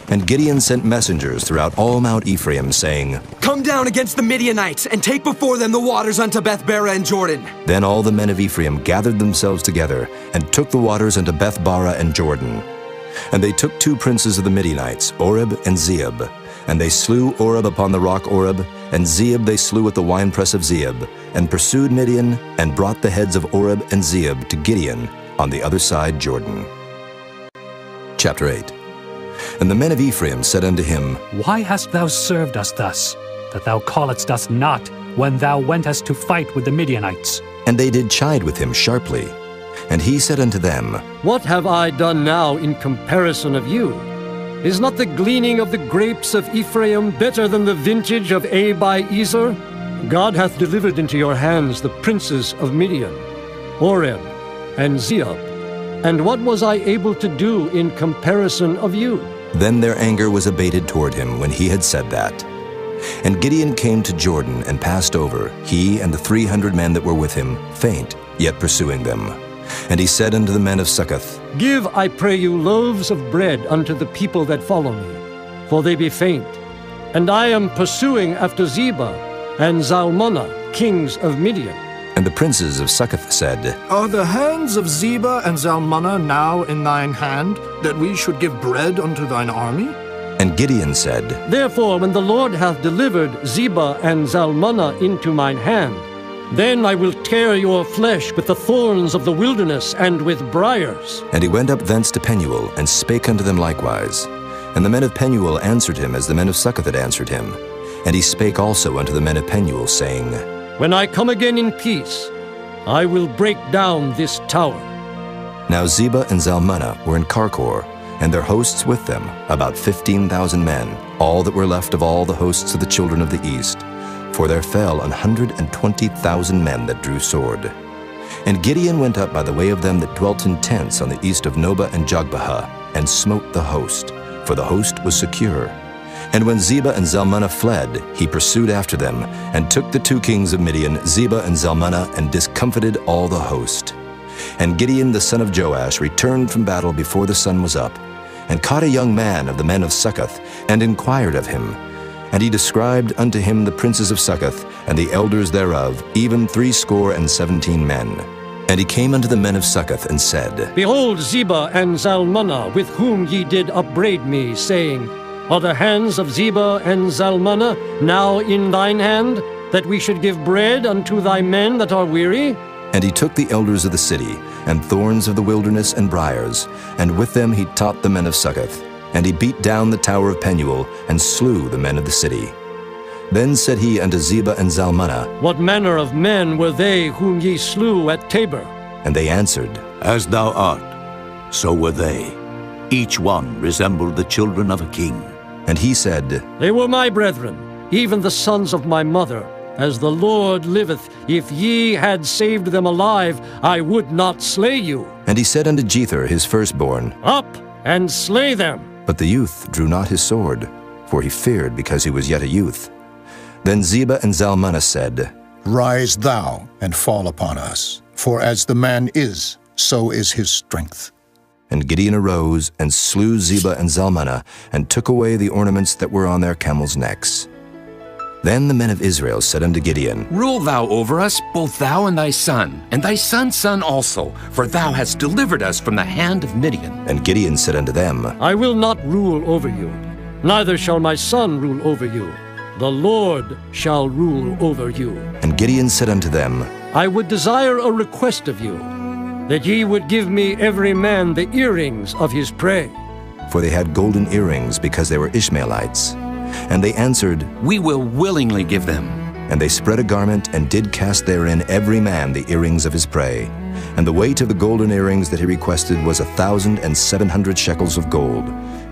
And Gideon sent messengers throughout all Mount Ephraim, saying, Come down against the Midianites, and take before them the waters unto Beth-bara and Jordan. Then all the men of Ephraim gathered themselves together, and took the waters unto Beth-bara and Jordan. And they took 2 princes of the Midianites, Oreb and Zeeb. And they slew Oreb upon the rock Oreb, and Zeeb they slew at the winepress of Zeeb, and pursued Midian, and brought the heads of Oreb and Zeeb to Gideon on the other side Jordan. Chapter 8. And the men of Ephraim said unto him, Why hast thou served us thus, that thou calledst us not when thou wentest to fight with the Midianites? And they did chide with him sharply. And he said unto them, What have I done now in comparison of you? Is not the gleaning of the grapes of Ephraim better than the vintage of Abiezer? God hath delivered into your hands the princes of Midian, Oreb, and Zeeb. And what was I able to do in comparison of you? Then their anger was abated toward him when he had said that. And Gideon came to Jordan and passed over, he and the 300 men that were with him, faint, yet pursuing them. And he said unto the men of Succoth, Give, I pray you, loaves of bread unto the people that follow me, for they be faint. And I am pursuing after Zebah and Zalmunna, kings of Midian. And the princes of Succoth said, Are the hands of Zebah and Zalmunna now in thine hand, that we should give bread unto thine army? And Gideon said, Therefore, when the Lord hath delivered Zebah and Zalmunna into mine hand, then I will tear your flesh with the thorns of the wilderness and with briars. And he went up thence to Penuel, and spake unto them likewise. And the men of Penuel answered him as the men of Succoth had answered him. And he spake also unto the men of Penuel, saying, When I come again in peace, I will break down this tower. Now Zebah and Zalmunna were in Karkor, and their hosts with them, about 15,000 men, all that were left of all the hosts of the children of the east. For there fell 120,000 men that drew sword. And Gideon went up by the way of them that dwelt in tents on the east of Nobah and Jogbehah, and smote the host, for the host was secure. And when Zebah and Zalmunna fled, he pursued after them, and took the 2 kings of Midian, Zebah and Zalmunna, and discomfited all the host. And Gideon the son of Joash returned from battle before the sun was up, and caught a young man of the men of Succoth, and inquired of him. And he described unto him the princes of Succoth, and the elders thereof, even 17 men. And he came unto the men of Succoth, and said, Behold Zebah and Zalmunna, with whom ye did upbraid me, saying, Are the hands of Zebah and Zalmunna now in thine hand, that we should give bread unto thy men that are weary? And he took the elders of the city, and thorns of the wilderness and briars, and with them he taught the men of Succoth. And he beat down the tower of Penuel, and slew the men of the city. Then said he unto Zebah and Zalmunna, What manner of men were they whom ye slew at Tabor? And they answered, As thou art, so were they. Each one resembled the children of a king. And he said, They were my brethren, even the sons of my mother. As the Lord liveth, if ye had saved them alive, I would not slay you. And he said unto Jether his firstborn, Up and slay them. But the youth drew not his sword, for he feared because he was yet a youth. Then Zebah and Zalmunna said, Rise thou and fall upon us, for as the man is, so is his strength. And Gideon arose and slew Zebah and Zalmunna, and took away the ornaments that were on their camels' necks. Then the men of Israel said unto Gideon, Rule thou over us, both thou and thy son, and thy son's son also, for thou hast delivered us from the hand of Midian. And Gideon said unto them, I will not rule over you, neither shall my son rule over you. The Lord shall rule over you. And Gideon said unto them, I would desire a request of you, that ye would give me every man the earrings of his prey. For they had golden earrings, because they were Ishmaelites. And they answered, We will willingly give them. And they spread a garment, and did cast therein every man the earrings of his prey. And the weight of the golden earrings that he requested was 1,700 shekels of gold,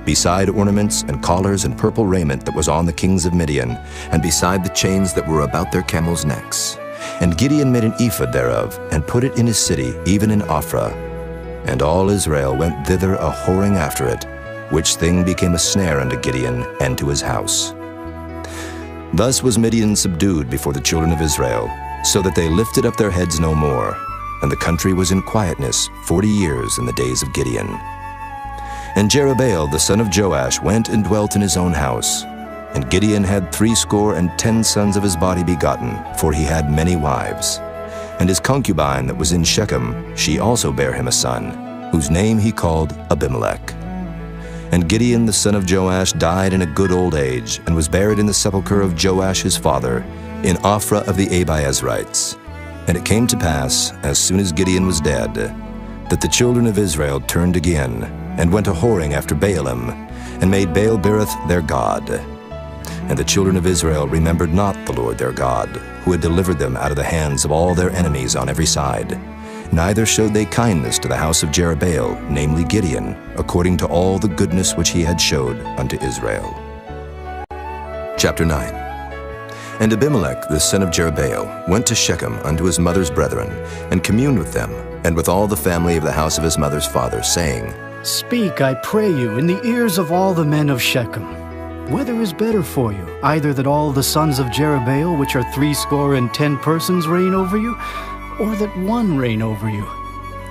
beside ornaments and collars and purple raiment that was on the kings of Midian, and beside the chains that were about their camels' necks. And Gideon made an ephod thereof, and put it in his city, even in Ophrah. And all Israel went thither a-whoring after it, which thing became a snare unto Gideon and to his house. Thus was Midian subdued before the children of Israel, so that they lifted up their heads no more, and the country was in quietness 40 years in the days of Gideon. And Jerubbaal the son of Joash went and dwelt in his own house. And Gideon had 70 sons of his body begotten, for he had many wives. And his concubine that was in Shechem, she also bare him a son, whose name he called Abimelech. And Gideon the son of Joash died in a good old age, and was buried in the sepulchre of Joash his father, in Ophrah of the Abiezrites. And it came to pass, as soon as Gideon was dead, that the children of Israel turned again, and went a-whoring after Baalim, and made Baal-berith their god. And the children of Israel remembered not the Lord their God, who had delivered them out of the hands of all their enemies on every side. Neither showed they kindness to the house of Jerubbaal, namely Gideon, according to all the goodness which he had showed unto Israel. Chapter 9. And Abimelech the son of Jerubbaal went to Shechem unto his mother's brethren, and communed with them, and with all the family of the house of his mother's father, saying, Speak, I pray you, in the ears of all the men of Shechem. Whether is better for you, either that all the sons of Jerubbaal, which are 70 persons, reign over you, or that one reign over you?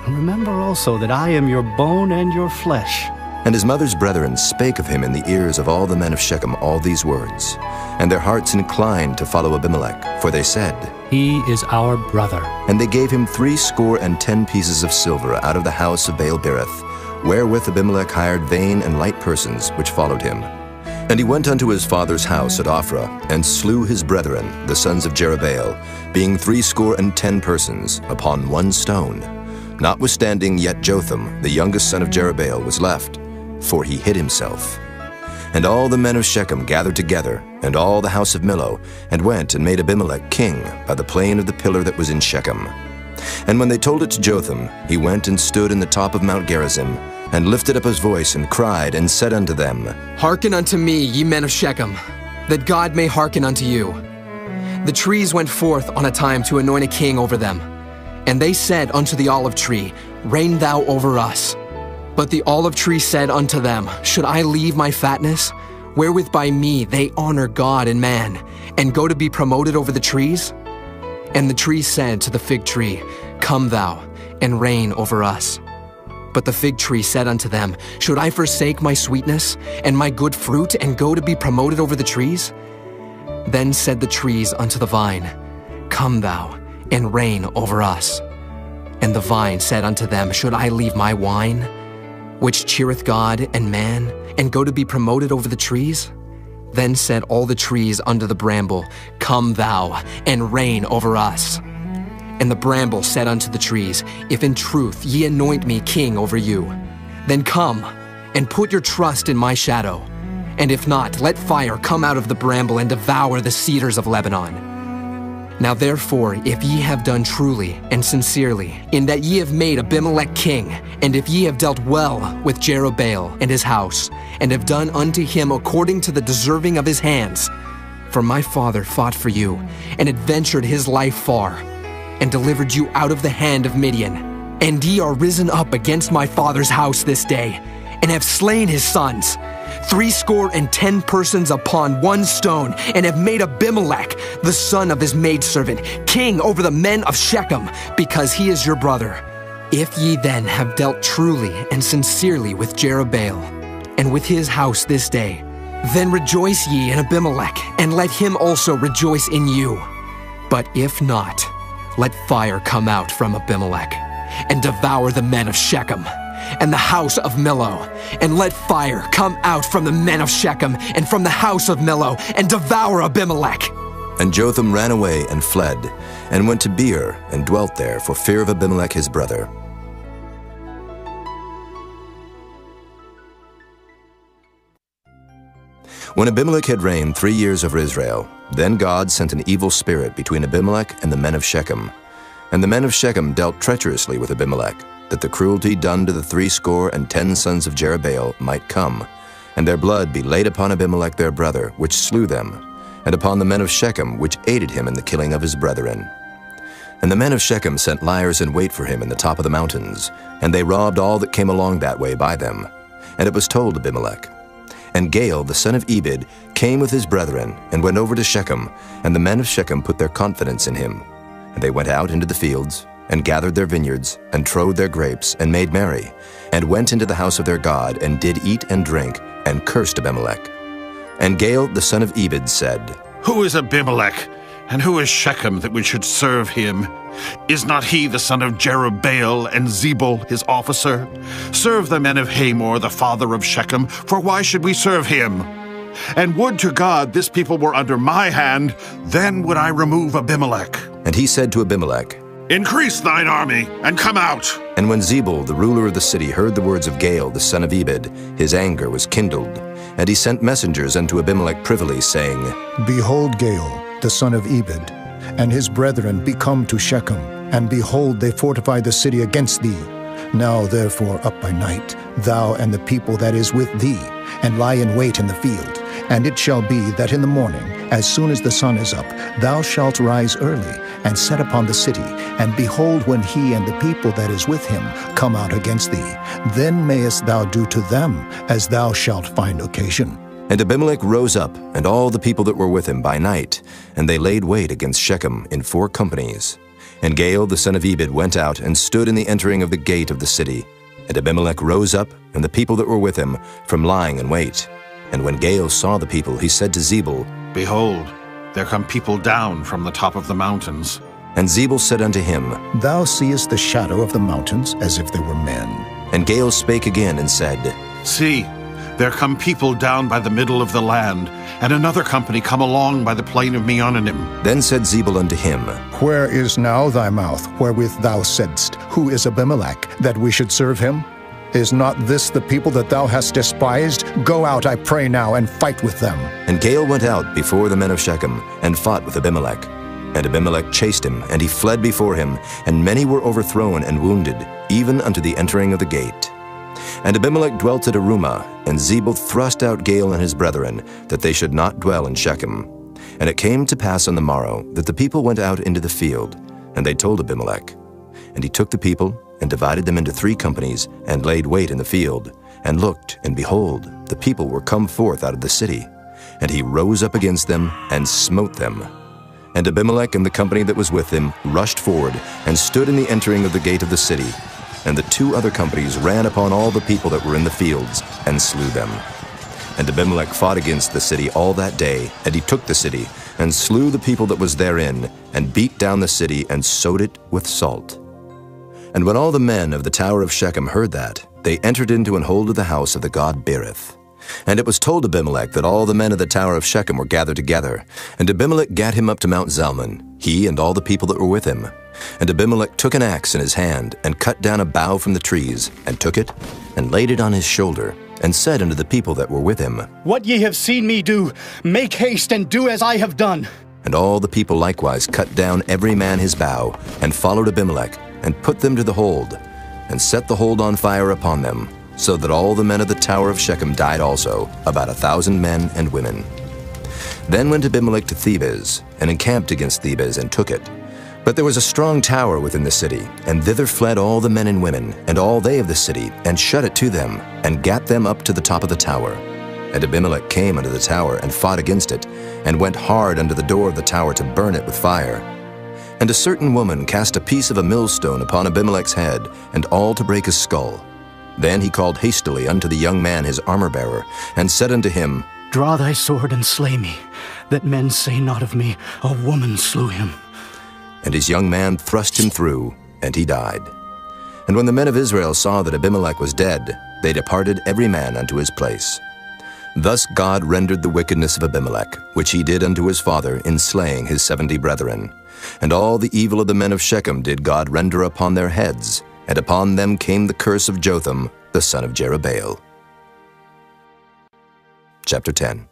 And remember also that I am your bone and your flesh. And his mother's brethren spake of him in the ears of all the men of Shechem all these words. And their hearts inclined to follow Abimelech, for they said, He is our brother. And they gave him 70 pieces of silver out of the house of Baal-berith, wherewith Abimelech hired vain and light persons which followed him. And he went unto his father's house at Ophrah, and slew his brethren, the sons of Jerubbaal, being 70 persons, upon one stone. Notwithstanding yet Jotham, the youngest son of Jerubbaal, was left, for he hid himself. And all the men of Shechem gathered together, and all the house of Millo, and went and made Abimelech king by the plain of the pillar that was in Shechem. And when they told it to Jotham, he went and stood in the top of Mount Gerizim, and lifted up his voice, and cried, and said unto them, Hearken unto me, ye men of Shechem, that God may hearken unto you. The trees went forth on a time to anoint a king over them. And they said unto the olive tree, Reign thou over us. But the olive tree said unto them, Should I leave my fatness, wherewith by me they honor God and man, and go to be promoted over the trees? And the tree said to the fig tree, Come thou, and reign over us. But the fig tree said unto them, Should I forsake my sweetness and my good fruit, and go to be promoted over the trees? Then said the trees unto the vine, Come thou, and reign over us. And the vine said unto them, Should I leave my wine, which cheereth God and man, and go to be promoted over the trees? Then said all the trees unto the bramble, Come thou, and reign over us. And the bramble said unto the trees, If in truth ye anoint me king over you, then come, and put your trust in my shadow. And if not, let fire come out of the bramble, and devour the cedars of Lebanon. Now therefore, if ye have done truly and sincerely, in that ye have made Abimelech king, and if ye have dealt well with Jerubbaal and his house, and have done unto him according to the deserving of his hands, for my father fought for you, and adventured his life far, and delivered you out of the hand of Midian, and ye are risen up against my father's house this day, and have slain his sons, 70 persons upon one stone, and have made Abimelech, the son of his maidservant, king over the men of Shechem, because he is your brother. If ye then have dealt truly and sincerely with Jerubbaal, and with his house this day, then rejoice ye in Abimelech, and let him also rejoice in you. But if not, let fire come out from Abimelech, and devour the men of Shechem, and the house of Millo, and let fire come out from the men of Shechem, and from the house of Millo, and devour Abimelech. And Jotham ran away and fled, and went to Beer, and dwelt there for fear of Abimelech his brother. When Abimelech had reigned 3 years over Israel, then God sent an evil spirit between Abimelech and the men of Shechem. And the men of Shechem dealt treacherously with Abimelech, that the cruelty done to the 70 sons of Jerubbaal might come, and their blood be laid upon Abimelech their brother, which slew them, and upon the men of Shechem, which aided him in the killing of his brethren. And the men of Shechem sent liers in wait for him in the top of the mountains, and they robbed all that came along that way by them. And it was told Abimelech. And Gaal, the son of Ebed, came with his brethren, and went over to Shechem, and the men of Shechem put their confidence in him. And they went out into the fields, and gathered their vineyards, and trode their grapes, and made merry, and went into the house of their God, and did eat and drink, and cursed Abimelech. And Gaal the son of Ebed said, Who is Abimelech, and who is Shechem, that we should serve him? Is not he the son of Jerubbaal, and Zebul his officer? Serve the men of Hamor, the father of Shechem, for why should we serve him? And would to God this people were under my hand, then would I remove Abimelech. And he said to Abimelech, Increase thine army, and come out. And when Zebul, the ruler of the city, heard the words of Gaal, the son of Ebed, his anger was kindled. And he sent messengers unto Abimelech privily, saying, Behold, Gaal, the son of Ebed, and his brethren be come to Shechem, and behold, they fortify the city against thee. Now therefore up by night, thou and the people that is with thee, and lie in wait in the field. And it shall be that in the morning, as soon as the sun is up, thou shalt rise early, and set upon the city, and behold, when he and the people that is with him come out against thee, then mayest thou do to them as thou shalt find occasion. And Abimelech rose up, and all the people that were with him by night, and they laid wait against Shechem in 4 companies. And Gaal the son of Ebed went out, and stood in the entering of the gate of the city. And Abimelech rose up, and the people that were with him, from lying in wait. And when Gaal saw the people, he said to Zebul, Behold, there come people down from the top of the mountains. And Zebul said unto him, Thou seest the shadow of the mountains, as if they were men. And Gaal spake again, and said, See, there come people down by the middle of the land, and another company come along by the plain of Meonanim. Then said Zebul unto him, Where is now thy mouth, wherewith thou saidst, Who is Abimelech, that we should serve him? Is not this the people that thou hast despised? Go out, I pray now, and fight with them. And Gaal went out before the men of Shechem, and fought with Abimelech. And Abimelech chased him, and he fled before him, and many were overthrown and wounded, even unto the entering of the gate. And Abimelech dwelt at Arumah, and Zebul thrust out Gaal and his brethren, that they should not dwell in Shechem. And it came to pass on the morrow, that the people went out into the field, and they told Abimelech. And he took the people, and divided them into 3 companies, and laid wait in the field, and looked, and behold, the people were come forth out of the city. And he rose up against them, and smote them. And Abimelech and the company that was with him rushed forward and stood in the entering of the gate of the city. And the 2 other companies ran upon all the people that were in the fields and slew them. And Abimelech fought against the city all that day, and he took the city, and slew the people that was therein, and beat down the city, and sowed it with salt. And when all the men of the tower of Shechem heard that, they entered into and hold of the house of the god Berith. And it was told Abimelech that all the men of the tower of Shechem were gathered together. And Abimelech gat him up to Mount Zalmon, he and all the people that were with him. And Abimelech took an axe in his hand, and cut down a bough from the trees, and took it, and laid it on his shoulder, and said unto the people that were with him, What ye have seen me do, make haste and do as I have done. And all the people likewise cut down every man his bough, and followed Abimelech, and put them to the hold, and set the hold on fire upon them, so that all the men of the tower of Shechem died also, about 1,000 men and women. Then went Abimelech to Thebez, and encamped against Thebez, and took it. But there was a strong tower within the city, and thither fled all the men and women, and all they of the city, and shut it to them, and gat them up to the top of the tower. And Abimelech came unto the tower, and fought against it, and went hard unto the door of the tower to burn it with fire. And a certain woman cast a piece of a millstone upon Abimelech's head, and all to break his skull. Then he called hastily unto the young man his armor-bearer, and said unto him, Draw thy sword and slay me, that men say not of me, A woman slew him. And his young man thrust him through, and he died. And when the men of Israel saw that Abimelech was dead, they departed every man unto his place. Thus God rendered the wickedness of Abimelech, which he did unto his father in slaying his 70 brethren. And all the evil of the men of Shechem did God render upon their heads, and upon them came the curse of Jotham, the son of Jerubbaal. Chapter 10.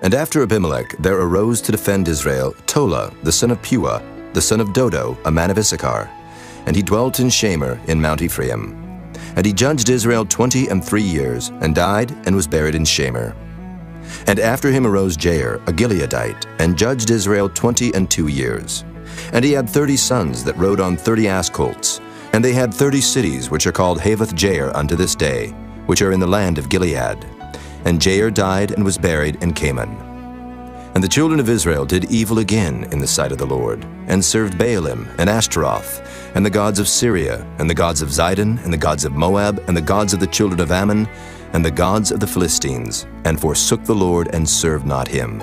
And after Abimelech there arose to defend Israel Tola, the son of Puah, the son of Dodo, a man of Issachar. And he dwelt in Shamer in Mount Ephraim. And he judged Israel 23 years, and died, and was buried in Shamer. And after him arose Jair, a Gileadite, and judged Israel 22 years. And he had 30 sons that rode on 30 ass colts. And they had 30 cities, which are called Havoth Jair unto this day, which are in the land of Gilead. And Jair died and was buried in Canaan. And the children of Israel did evil again in the sight of the Lord, and served Baalim and Ashtaroth, and the gods of Syria, and the gods of Zidon, and the gods of Moab, and the gods of the children of Ammon, and the gods of the Philistines, and forsook the Lord, and served not him.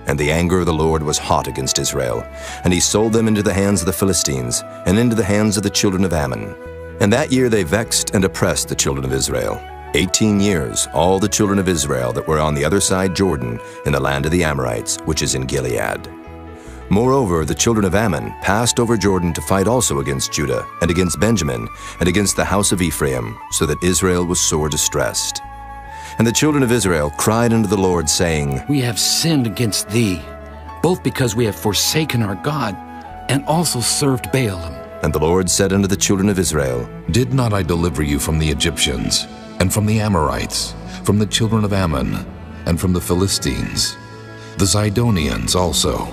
And the anger of the Lord was hot against Israel, and he sold them into the hands of the Philistines, and into the hands of the children of Ammon. And that year they vexed and oppressed the children of Israel. 18 years, all the children of Israel that were on the other side Jordan, in the land of the Amorites, which is in Gilead. Moreover, the children of Ammon passed over Jordan to fight also against Judah, and against Benjamin, and against the house of Ephraim, so that Israel was sore distressed. And the children of Israel cried unto the Lord, saying, We have sinned against thee, both because we have forsaken our God, and also served Baalim. And the Lord said unto the children of Israel, Did not I deliver you from the Egyptians, and from the Amorites, from the children of Ammon, and from the Philistines, the Zidonians also,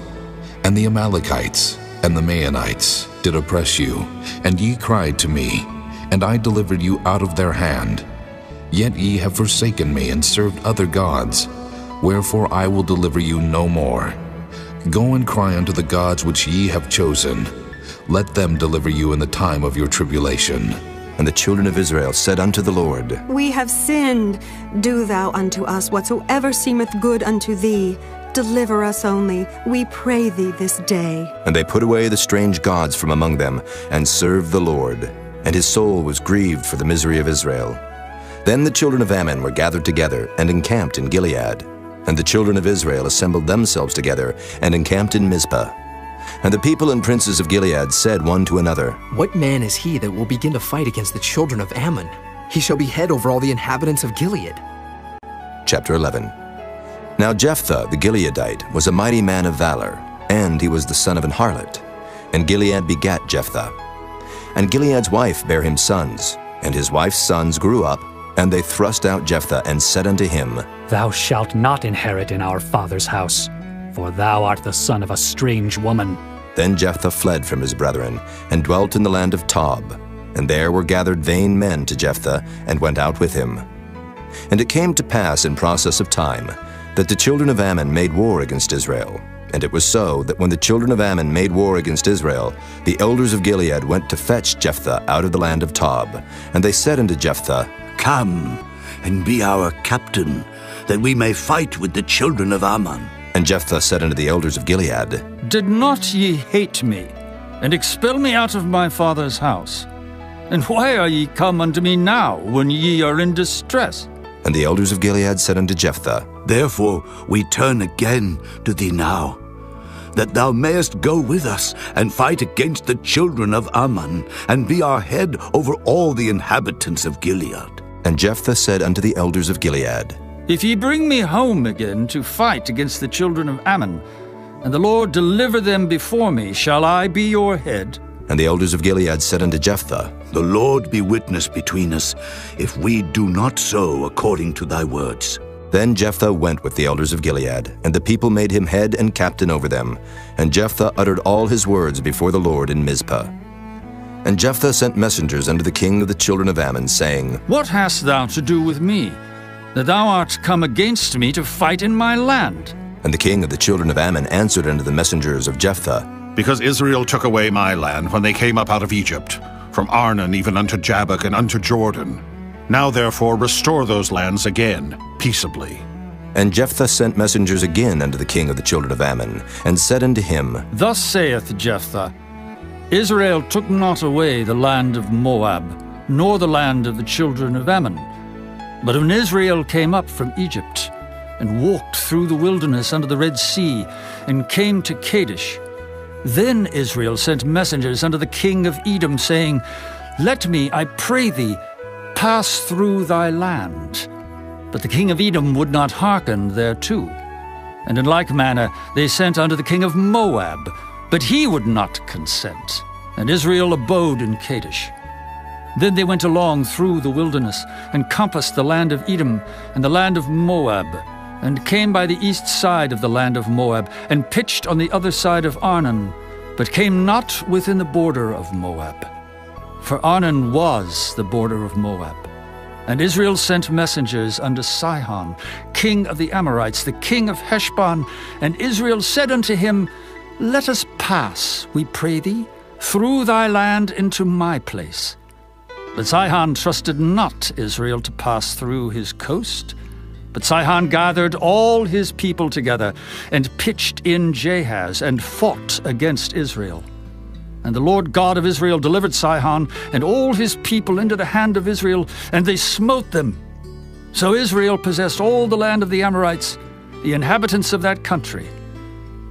and the Amalekites, and the Maonites did oppress you, and ye cried to me, and I delivered you out of their hand. Yet ye have forsaken me, and served other gods, wherefore I will deliver you no more. Go and cry unto the gods which ye have chosen. Let them deliver you in the time of your tribulation. And the children of Israel said unto the Lord, We have sinned. Do thou unto us whatsoever seemeth good unto thee. Deliver us only, we pray thee this day. And they put away the strange gods from among them, and served the Lord. And his soul was grieved for the misery of Israel. Then the children of Ammon were gathered together, and encamped in Gilead. And the children of Israel assembled themselves together, and encamped in Mizpah. And the people and princes of Gilead said one to another, What man is he that will begin to fight against the children of Ammon? He shall be head over all the inhabitants of Gilead. Chapter 11. Now Jephthah the Gileadite was a mighty man of valor, and he was the son of an harlot. And Gilead begat Jephthah. And Gilead's wife bare him sons, and his wife's sons grew up, and they thrust out Jephthah, and said unto him, Thou shalt not inherit in our father's house, for thou art the son of a strange woman. Then Jephthah fled from his brethren, and dwelt in the land of Tob. And there were gathered vain men to Jephthah, and went out with him. And it came to pass in process of time, that the children of Ammon made war against Israel. And it was so that when the children of Ammon made war against Israel, the elders of Gilead went to fetch Jephthah out of the land of Tob. And they said unto Jephthah, Come, and be our captain, that we may fight with the children of Ammon. And Jephthah said unto the elders of Gilead, Did not ye hate me, and expel me out of my father's house? And why are ye come unto me now, when ye are in distress? And the elders of Gilead said unto Jephthah, Therefore we turn again to thee now, that thou mayest go with us and fight against the children of Ammon, and be our head over all the inhabitants of Gilead. And Jephthah said unto the elders of Gilead, If ye bring me home again to fight against the children of Ammon, and the Lord deliver them before me, shall I be your head? And the elders of Gilead said unto Jephthah, The Lord be witness between us, if we do not so according to thy words. Then Jephthah went with the elders of Gilead, and the people made him head and captain over them. And Jephthah uttered all his words before the Lord in Mizpah. And Jephthah sent messengers unto the king of the children of Ammon, saying, What hast thou to do with me, that thou art come against me to fight in my land? And the king of the children of Ammon answered unto the messengers of Jephthah, Because Israel took away my land when they came up out of Egypt, from Arnon even unto Jabbok and unto Jordan. Now therefore restore those lands again, peaceably. And Jephthah sent messengers again unto the king of the children of Ammon, and said unto him, Thus saith Jephthah, Israel took not away the land of Moab, nor the land of the children of Ammon. But when Israel came up from Egypt, and walked through the wilderness under the Red Sea, and came to Kadesh, then Israel sent messengers unto the king of Edom, saying, Let me, I pray thee, pass through thy land. But the king of Edom would not hearken thereto. And in like manner they sent unto the king of Moab, but he would not consent. And Israel abode in Kadesh. Then they went along through the wilderness, and compassed the land of Edom and the land of Moab, and came by the east side of the land of Moab, and pitched on the other side of Arnon, but came not within the border of Moab. For Arnon was the border of Moab. And Israel sent messengers unto Sihon, king of the Amorites, the king of Heshbon. And Israel said unto him, Let us pass, we pray thee, through thy land into my place. But Sihon trusted not Israel to pass through his coast. But Sihon gathered all his people together, and pitched in Jahaz, and fought against Israel. And the Lord God of Israel delivered Sihon and all his people into the hand of Israel, and they smote them. So Israel possessed all the land of the Amorites, the inhabitants of that country.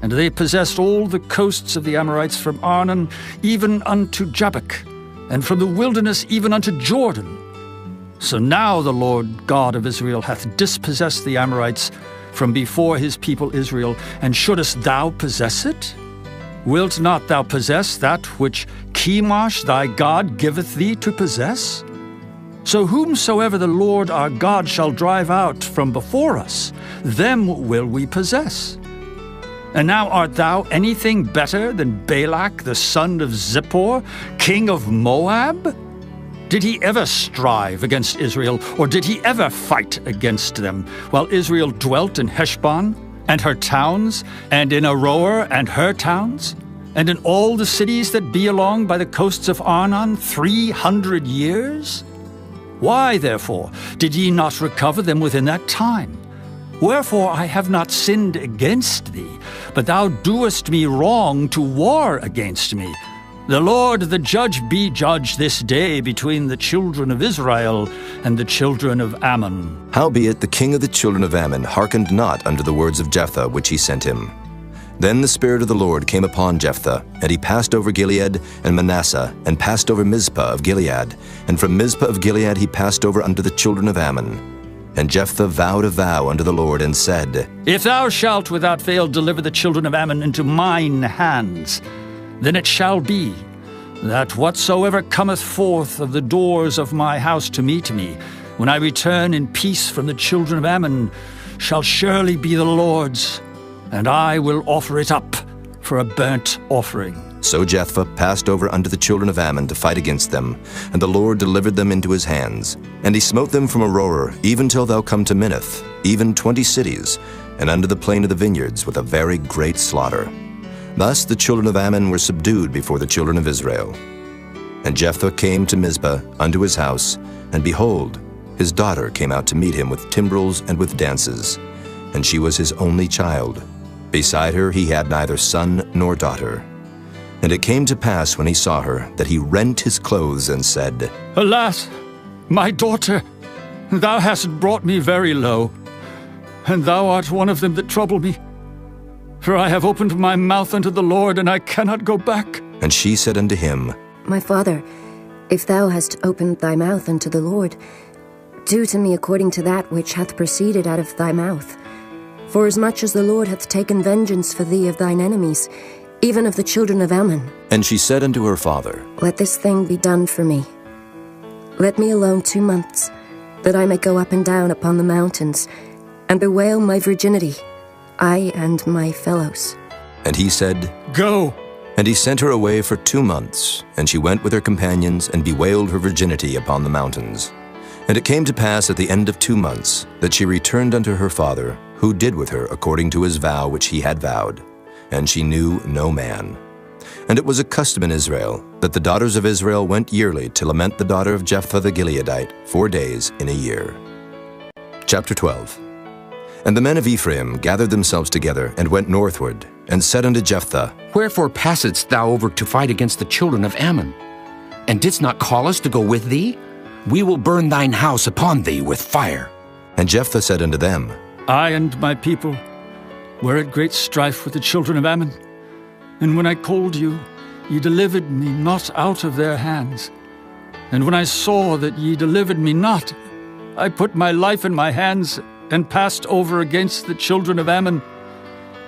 And they possessed all the coasts of the Amorites from Arnon even unto Jabbok, and from the wilderness even unto Jordan. So now the Lord God of Israel hath dispossessed the Amorites from before his people Israel, and shouldest thou possess it? Wilt not thou possess that which Chemosh thy God giveth thee to possess? So whomsoever the Lord our God shall drive out from before us, them will we possess. And now art thou anything better than Balak the son of Zippor, king of Moab? Did he ever strive against Israel, or did he ever fight against them, while Israel dwelt in Heshbon and her towns, and in Aroer and her towns, and in all the cities that be along by the coasts of Arnon 300 years? Why, therefore, did ye not recover them within that time? Wherefore I have not sinned against thee, but thou doest me wrong to war against me. The Lord the judge be judge this day between the children of Israel and the children of Ammon. Howbeit the king of the children of Ammon hearkened not unto the words of Jephthah which he sent him. Then the Spirit of the Lord came upon Jephthah, and he passed over Gilead and Manasseh, and passed over Mizpah of Gilead, and from Mizpah of Gilead he passed over unto the children of Ammon. And Jephthah vowed a vow unto the Lord, and said, If thou shalt without fail deliver the children of Ammon into mine hands, then it shall be that whatsoever cometh forth of the doors of my house to meet me, when I return in peace from the children of Ammon, shall surely be the Lord's, and I will offer it up for a burnt offering. So Jephthah passed over unto the children of Ammon to fight against them, and the Lord delivered them into his hands. And he smote them from Aroer, even till thou come to Minnith, even 20 cities. and unto the plain of the vineyards with a very great slaughter. Thus the children of Ammon were subdued before the children of Israel. And Jephthah came to Mizpah unto his house, and behold, his daughter came out to meet him with timbrels and with dances, and she was his only child. Beside her he had neither son nor daughter. And it came to pass when he saw her, that he rent his clothes and said, Alas, my daughter, thou hast brought me very low, and thou art one of them that trouble me. For I have opened my mouth unto the Lord, and I cannot go back. And she said unto him, My father, if thou hast opened thy mouth unto the Lord, do to me according to that which hath proceeded out of thy mouth. Forasmuch as the Lord hath taken vengeance for thee of thine enemies, even of the children of Ammon. And she said unto her father, Let this thing be done for me. Let me alone 2 months, that I may go up and down upon the mountains, and bewail my virginity, I and my fellows. And he said, Go. And he sent her away for 2 months, and she went with her companions, and bewailed her virginity upon the mountains. And it came to pass at the end of 2 months, that she returned unto her father, who did with her according to his vow which he had vowed. And she knew no man. And it was a custom in Israel, that the daughters of Israel went yearly to lament the daughter of Jephthah the Gileadite 4 days in a year. Chapter 12. And the men of Ephraim gathered themselves together, and went northward, and said unto Jephthah, Wherefore passedst thou over to fight against the children of Ammon? And didst not call us to go with thee? We will burn thine house upon thee with fire. And Jephthah said unto them, I and my people were at great strife with the children of Ammon. And when I called you, ye delivered me not out of their hands. And when I saw that ye delivered me not, I put my life in my hands, and passed over against the children of Ammon.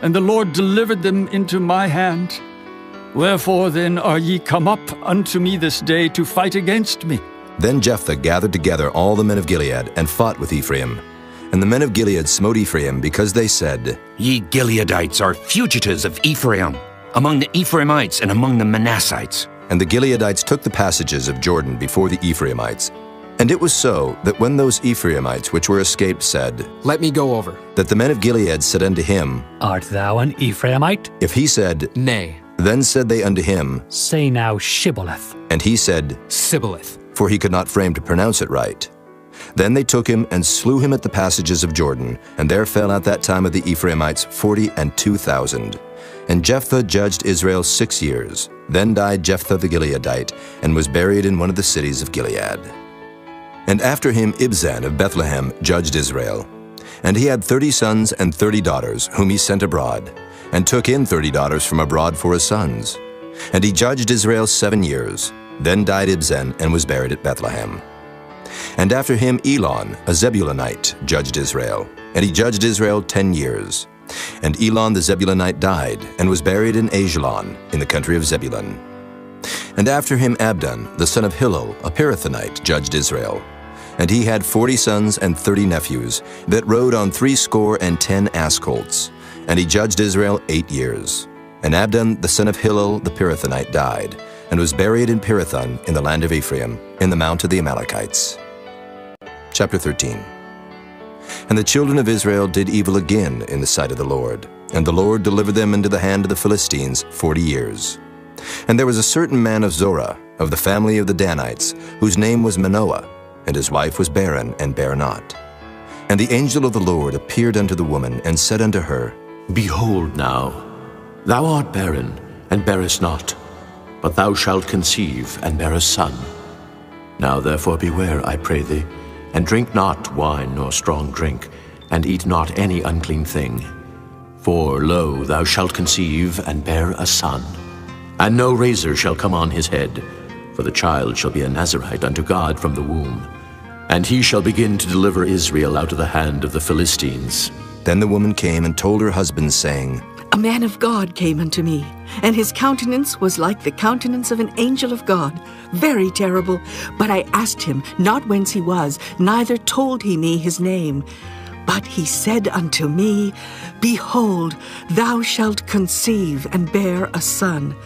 And the Lord delivered them into my hand. Wherefore then are ye come up unto me this day to fight against me? Then Jephthah gathered together all the men of Gilead, and fought with Ephraim. And the men of Gilead smote Ephraim, because they said, Ye Gileadites are fugitives of Ephraim, among the Ephraimites and among the Manassites. And the Gileadites took the passages of Jordan before the Ephraimites. And it was so, that when those Ephraimites which were escaped said, Let me go over, that the men of Gilead said unto him, Art thou an Ephraimite? If he said, Nay. Then said they unto him, Say now Shibboleth. And he said, Sibboleth. For he could not frame to pronounce it right. Then they took him, and slew him at the passages of Jordan, and there fell at that time of the Ephraimites 42,000. And Jephthah judged Israel 6 years. Then died Jephthah the Gileadite, and was buried in one of the cities of Gilead. And after him Ibzan of Bethlehem judged Israel. And he had 30 sons and 30 daughters, whom he sent abroad, and took in 30 daughters from abroad for his sons. And he judged Israel 7 years. Then died Ibzan, and was buried at Bethlehem. And after him Elon, a Zebulunite, judged Israel. And he judged Israel 10 years. And Elon the Zebulunite died, and was buried in Ajalon, in the country of Zebulun. And after him Abdon, the son of Hillel, a Pirathonite, judged Israel. And he had 40 sons and 30 nephews, that rode on 70 ass colts. And he judged Israel 8 years. And Abdon, the son of Hillel, the Pirathonite, died, and was buried in Pirathon, in the land of Ephraim, in the mount of the Amalekites. Chapter 13. And the children of Israel did evil again in the sight of the Lord, and the Lord delivered them into the hand of the Philistines 40 years. And there was a certain man of Zorah, of the family of the Danites, whose name was Manoah, and his wife was barren, and bare not. And the angel of the Lord appeared unto the woman, and said unto her, Behold now, thou art barren, and bearest not, but thou shalt conceive, and bear a son. Now therefore beware, I pray thee, and drink not wine nor strong drink, and eat not any unclean thing. For, lo, thou shalt conceive, and bear a son. And no razor shall come on his head, for the child shall be a Nazarite unto God from the womb. And he shall begin to deliver Israel out of the hand of the Philistines. Then the woman came and told her husband, saying, A man of God came unto me, and his countenance was like the countenance of an angel of God, very terrible. But I asked him not whence he was, neither told he me his name. But he said unto me, Behold, thou shalt conceive, and bear a son.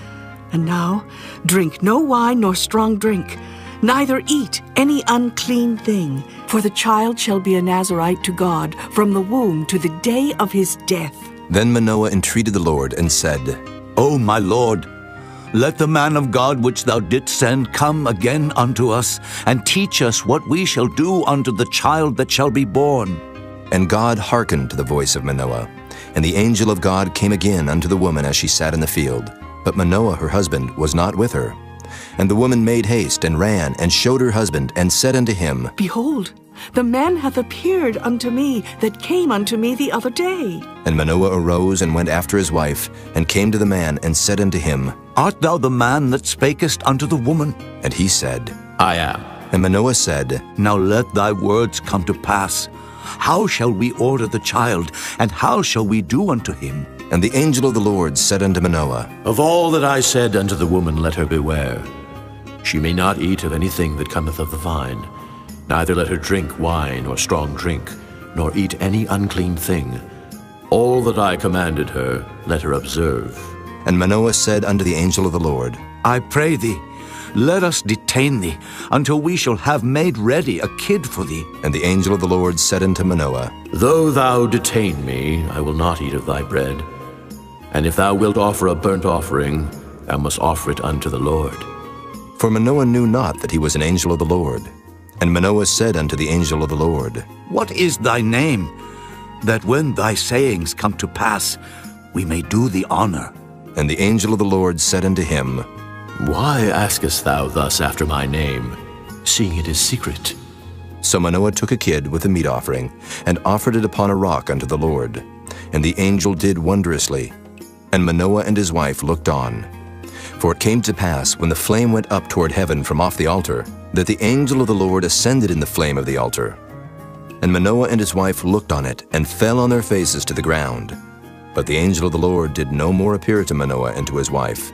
And now drink no wine nor strong drink, neither eat any unclean thing, for the child shall be a Nazirite to God from the womb to the day of his death. Then Manoah entreated the Lord and said, O my Lord, let the man of God which thou didst send come again unto us, and teach us what we shall do unto the child that shall be born. And God hearkened to the voice of Manoah. And the angel of God came again unto the woman as she sat in the field. But Manoah her husband was not with her. And the woman made haste, and ran, and showed her husband, and said unto him, Behold, the man hath appeared unto me that came unto me the other day. And Manoah arose and went after his wife, and came to the man, and said unto him, Art thou the man that spakest unto the woman? And he said, I am. And Manoah said, Now let thy words come to pass. How shall we order the child, and how shall we do unto him? And the angel of the Lord said unto Manoah, Of all that I said unto the woman, let her beware. She may not eat of anything that cometh of the vine, neither let her drink wine or strong drink, nor eat any unclean thing. All that I commanded her, let her observe. And Manoah said unto the angel of the Lord, I pray thee, let us detain thee, until we shall have made ready a kid for thee. And the angel of the Lord said unto Manoah, Though thou detain me, I will not eat of thy bread. And if thou wilt offer a burnt offering, thou must offer it unto the Lord. For Manoah knew not that he was an angel of the Lord. And Manoah said unto the angel of the Lord, What is thy name, that when thy sayings come to pass, we may do thee honor? And the angel of the Lord said unto him, Why askest thou thus after my name, seeing it is secret? So Manoah took a kid with a meat offering, and offered it upon a rock unto the Lord. And the angel did wondrously. And Manoah and his wife looked on. For it came to pass, when the flame went up toward heaven from off the altar, that the angel of the Lord ascended in the flame of the altar. And Manoah and his wife looked on it, and fell on their faces to the ground. But the angel of the Lord did no more appear to Manoah and to his wife.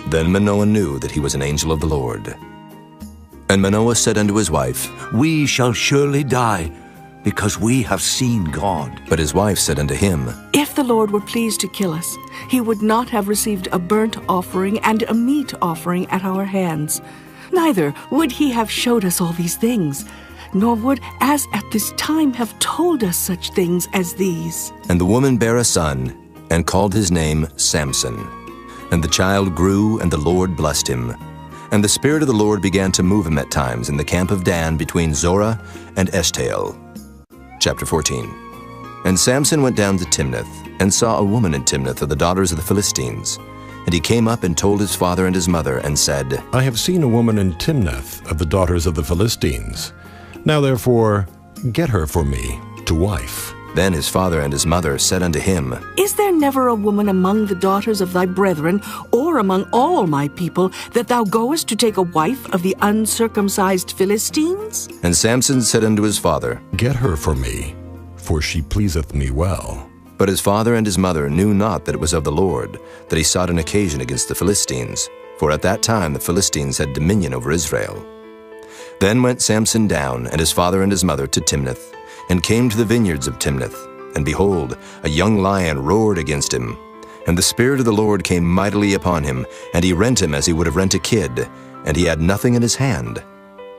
Then Manoah knew that he was an angel of the Lord. And Manoah said unto his wife, We shall surely die, because we have seen God. But his wife said unto him, If the Lord were pleased to kill us, he would not have received a burnt offering and a meat offering at our hands. Neither would he have showed us all these things, nor would, as at this time, have told us such things as these. And the woman bare a son, and called his name Samson. And the child grew, and the Lord blessed him. And the Spirit of the Lord began to move him at times in the camp of Dan between Zorah and Eshtaol. Chapter 14. And Samson went down to Timnath, and saw a woman in Timnath of the daughters of the Philistines. And he came up and told his father and his mother, and said, I have seen a woman in Timnath of the daughters of the Philistines. Now therefore, get her for me to wife. Then his father and his mother said unto him, Is there never a woman among the daughters of thy brethren, or among all my people, that thou goest to take a wife of the uncircumcised Philistines? And Samson said unto his father, Get her for me, for she pleaseth me well. But his father and his mother knew not that it was of the Lord, that he sought an occasion against the Philistines, for at that time the Philistines had dominion over Israel. Then went Samson down, and his father and his mother, to Timnath, and came to the vineyards of Timnath. And behold, a young lion roared against him. And the Spirit of the Lord came mightily upon him, and he rent him as he would have rent a kid, and he had nothing in his hand.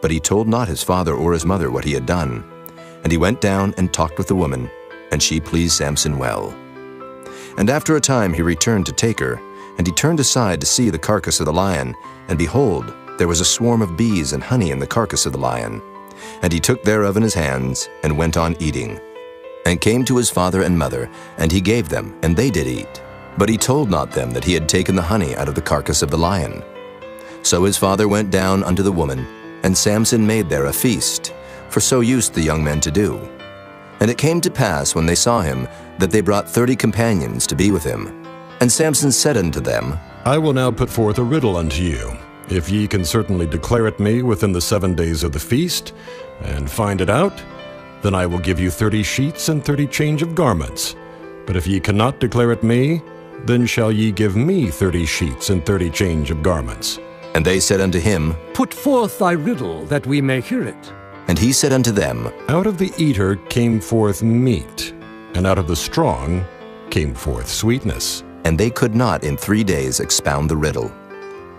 But he told not his father or his mother what he had done. And he went down and talked with the woman, and she pleased Samson well. And after a time he returned to take her, and he turned aside to see the carcass of the lion, and behold, there was a swarm of bees and honey in the carcass of the lion. And he took thereof in his hands, and went on eating. And came to his father and mother, and he gave them, and they did eat. But he told not them that he had taken the honey out of the carcass of the lion. So his father went down unto the woman, and Samson made there a feast, for so used the young men to do. And it came to pass, when they saw him, that they brought 30 companions to be with him. And Samson said unto them, I will now put forth a riddle unto you. If ye can certainly declare it me within the 7 days of the feast, and find it out, then I will give you 30 sheets and 30 change of garments. But if ye cannot declare it me, then shall ye give me 30 sheets and 30 change of garments. And they said unto him, Put forth thy riddle, that we may hear it. And he said unto them, Out of the eater came forth meat, and out of the strong came forth sweetness. And they could not in 3 days expound the riddle.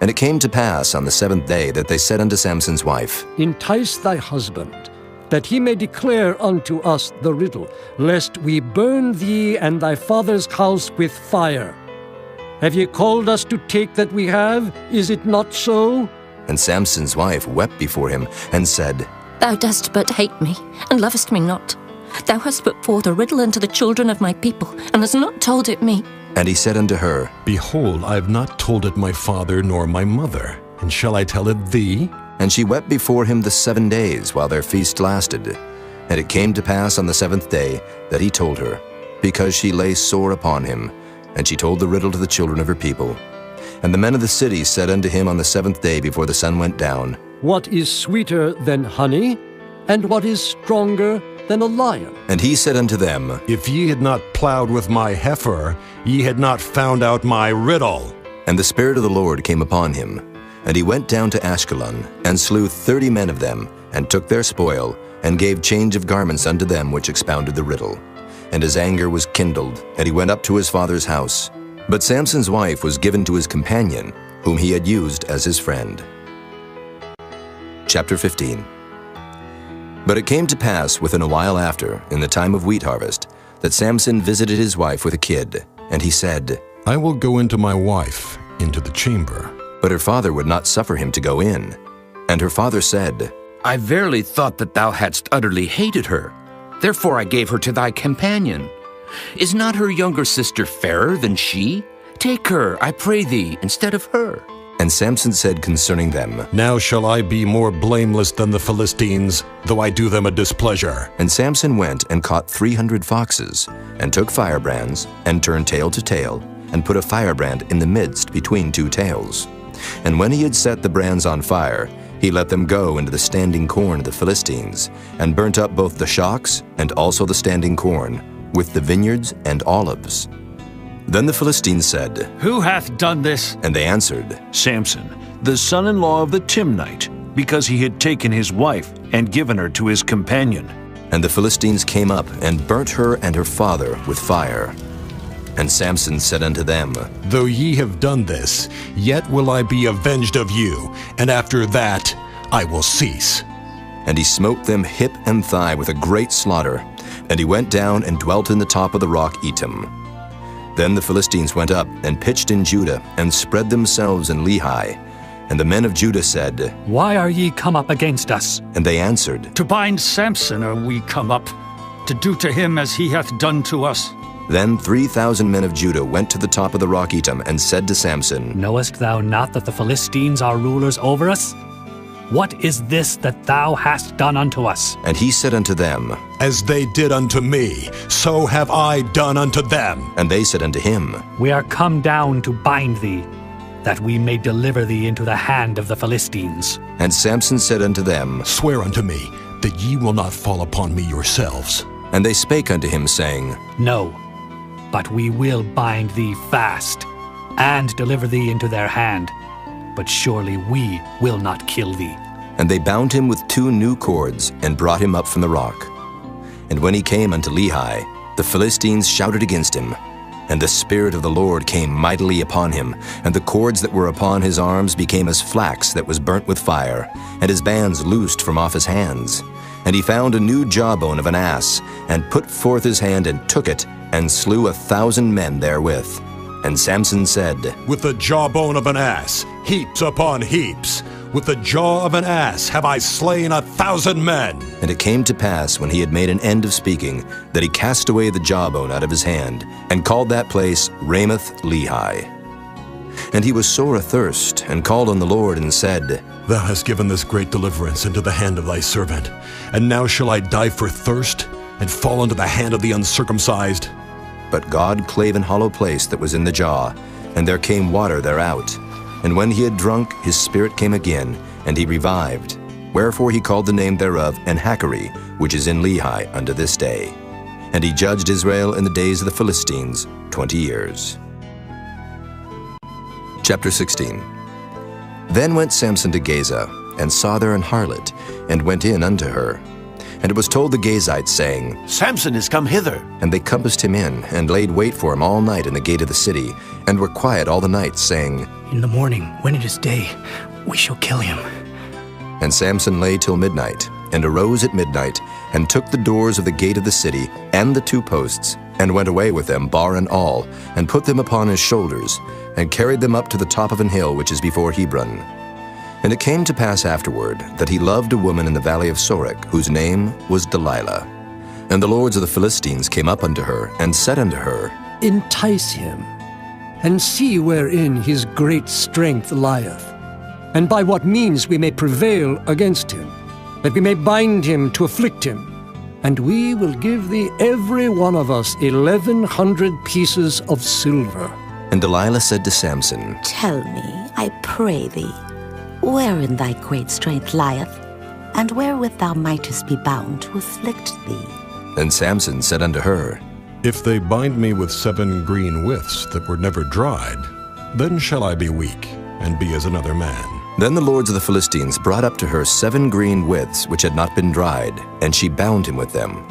And it came to pass on the 7th day that they said unto Samson's wife, Entice thy husband, that he may declare unto us the riddle, lest we burn thee and thy father's house with fire. Have ye called us to take that we have? Is it not so? And Samson's wife wept before him, and said, Thou dost but hate me, and lovest me not. Thou hast put forth a riddle unto the children of my people, and hast not told it me. And he said unto her, Behold, I have not told it my father nor my mother, and shall I tell it thee? And she wept before him the 7 days while their feast lasted. And it came to pass on the 7th day that he told her, because she lay sore upon him. And she told the riddle to the children of her people. And the men of the city said unto him on the 7th day before the sun went down, What is sweeter than honey, and what is stronger than a lion? And he said unto them, If ye had not plowed with my heifer, ye had not found out my riddle. And the Spirit of the Lord came upon him. And he went down to Ashkelon, and slew 30 men of them, and took their spoil, and gave change of garments unto them which expounded the riddle. And his anger was kindled, and he went up to his father's house. But Samson's wife was given to his companion, whom he had used as his friend. Chapter 15. But it came to pass within a while after, in the time of wheat harvest, that Samson visited his wife with a kid. And he said, I will go into my wife, into the chamber. But her father would not suffer him to go in. And her father said, I verily thought that thou hadst utterly hated her. Therefore I gave her to thy companion. Is not her younger sister fairer than she? Take her, I pray thee, instead of her. And Samson said concerning them, Now shall I be more blameless than the Philistines, though I do them a displeasure. And Samson went and caught 300 foxes, and took firebrands, and turned tail to tail, and put a firebrand in the midst between 2 tails. And when he had set the brands on fire, he let them go into the standing corn of the Philistines, and burnt up both the shocks and also the standing corn, with the vineyards and olives. Then the Philistines said, Who hath done this? And they answered, Samson, the son-in-law of the Timnite, because he had taken his wife and given her to his companion. And the Philistines came up and burnt her and her father with fire. And Samson said unto them, Though ye have done this, yet will I be avenged of you, and after that I will cease. And he smote them hip and thigh with a great slaughter. And he went down and dwelt in the top of the rock Etam. Then the Philistines went up and pitched in Judah, and spread themselves in Lehi. And the men of Judah said, Why are ye come up against us? And they answered, To bind Samson are we come up, to do to him as he hath done to us. Then 3,000 men of Judah went to the top of the rock Etam, and said to Samson, Knowest thou not that the Philistines are rulers over us? What is this that thou hast done unto us? And he said unto them, As they did unto me, so have I done unto them. And they said unto him, We are come down to bind thee, that we may deliver thee into the hand of the Philistines. And Samson said unto them, Swear unto me that ye will not fall upon me yourselves. And they spake unto him, saying, No, but we will bind thee fast, and deliver thee into their hand. But surely we will not kill thee. And they bound him with 2 new cords, and brought him up from the rock. And when he came unto Lehi, the Philistines shouted against him. And the Spirit of the Lord came mightily upon him, and the cords that were upon his arms became as flax that was burnt with fire, and his bands loosed from off his hands. And he found a new jawbone of an ass, and put forth his hand and took it, and slew 1,000 men therewith. And Samson said, With the jawbone of an ass, heaps upon heaps, with the jaw of an ass have I slain 1,000 men. And it came to pass, when he had made an end of speaking, that he cast away the jawbone out of his hand, and called that place Ramoth Lehi. And he was sore athirst, and called on the Lord, and said, Thou hast given this great deliverance into the hand of thy servant, and now shall I die for thirst, and fall into the hand of the uncircumcised? But God clave an hollow place that was in the jaw, and there came water thereout. And when he had drunk, his spirit came again, and he revived. Wherefore he called the name thereof Enhakkore, which is in Lehi unto this day. And he judged Israel in the days of the Philistines 20 years. Chapter 16. Then went Samson to Gaza, and saw there an harlot, and went in unto her. And it was told the Gazites, saying, Samson is come hither. And they compassed him in, and laid wait for him all night in the gate of the city, and were quiet all the night, saying, In the morning, when it is day, we shall kill him. And Samson lay till midnight, and arose at midnight, and took the doors of the gate of the city, and the 2 posts, and went away with them, bar and all, and put them upon his shoulders, and carried them up to the top of an hill which is before Hebron. And it came to pass afterward that he loved a woman in the valley of Sorek, whose name was Delilah. And the lords of the Philistines came up unto her, and said unto her, Entice him, and see wherein his great strength lieth, and by what means we may prevail against him, that we may bind him to afflict him. And we will give thee every one of us 1,100 pieces of silver. And Delilah said to Samson, Tell me, I pray thee, wherein thy great strength lieth, and wherewith thou mightest be bound to afflict thee. And Samson said unto her, If they bind me with 7 green withs that were never dried, then shall I be weak, and be as another man. Then the lords of the Philistines brought up to her 7 green withs which had not been dried, and she bound him with them.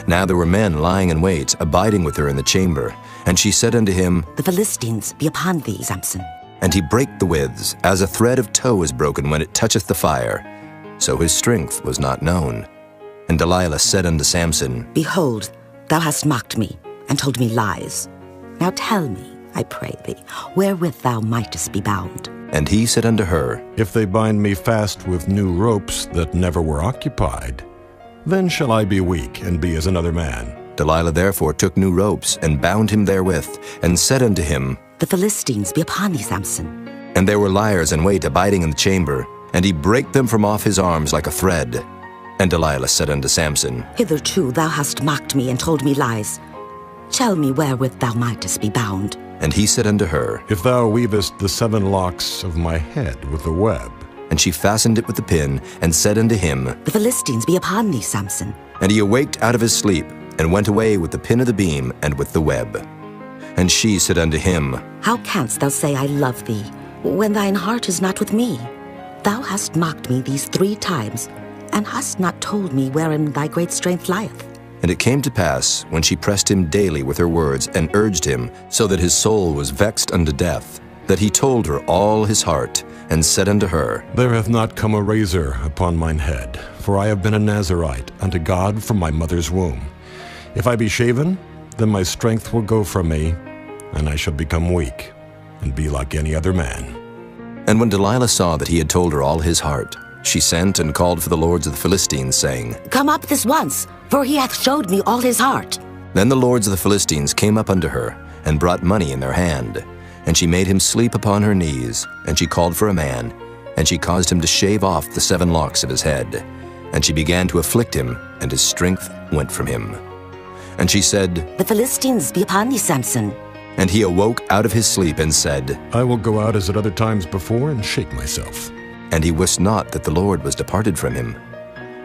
Now there were men lying in wait, abiding with her in the chamber. And she said unto him, The Philistines be upon thee, Samson. And he brake the withs, as a thread of tow is broken when it toucheth the fire. So his strength was not known. And Delilah said unto Samson, Behold, thou hast mocked me, and told me lies. Now tell me, I pray thee, wherewith thou mightest be bound. And he said unto her, If they bind me fast with new ropes that never were occupied, then shall I be weak, and be as another man. Delilah therefore took new ropes, and bound him therewith, and said unto him, The Philistines be upon thee, Samson. And there were liers in wait abiding in the chamber, and he brake them from off his arms like a thread. And Delilah said unto Samson, Hitherto thou hast mocked me, and told me lies. Tell me wherewith thou mightest be bound. And he said unto her, If thou weavest the 7 locks of my head with a web. And she fastened it with the pin, and said unto him, The Philistines be upon thee, Samson. And he awaked out of his sleep, and went away with the pin of the beam, and with the web. And she said unto him, How canst thou say, I love thee, when thine heart is not with me? Thou hast mocked me these 3 times, and hast not told me wherein thy great strength lieth. And it came to pass, when she pressed him daily with her words, and urged him, so that his soul was vexed unto death, that he told her all his heart, and said unto her, There hath not come a razor upon mine head, for I have been a Nazarite unto God from my mother's womb. If I be shaven, then my strength will go from me, and I shall become weak, and be like any other man. And when Delilah saw that he had told her all his heart, she sent and called for the lords of the Philistines, saying, Come up this once, for he hath showed me all his heart. Then the lords of the Philistines came up unto her, and brought money in their hand. And she made him sleep upon her knees, and she called for a man, and she caused him to shave off the 7 locks of his head. And she began to afflict him, and his strength went from him. And she said, The Philistines be upon thee, Samson. And he awoke out of his sleep, and said, I will go out as at other times before, and shake myself. And he wist not that the Lord was departed from him.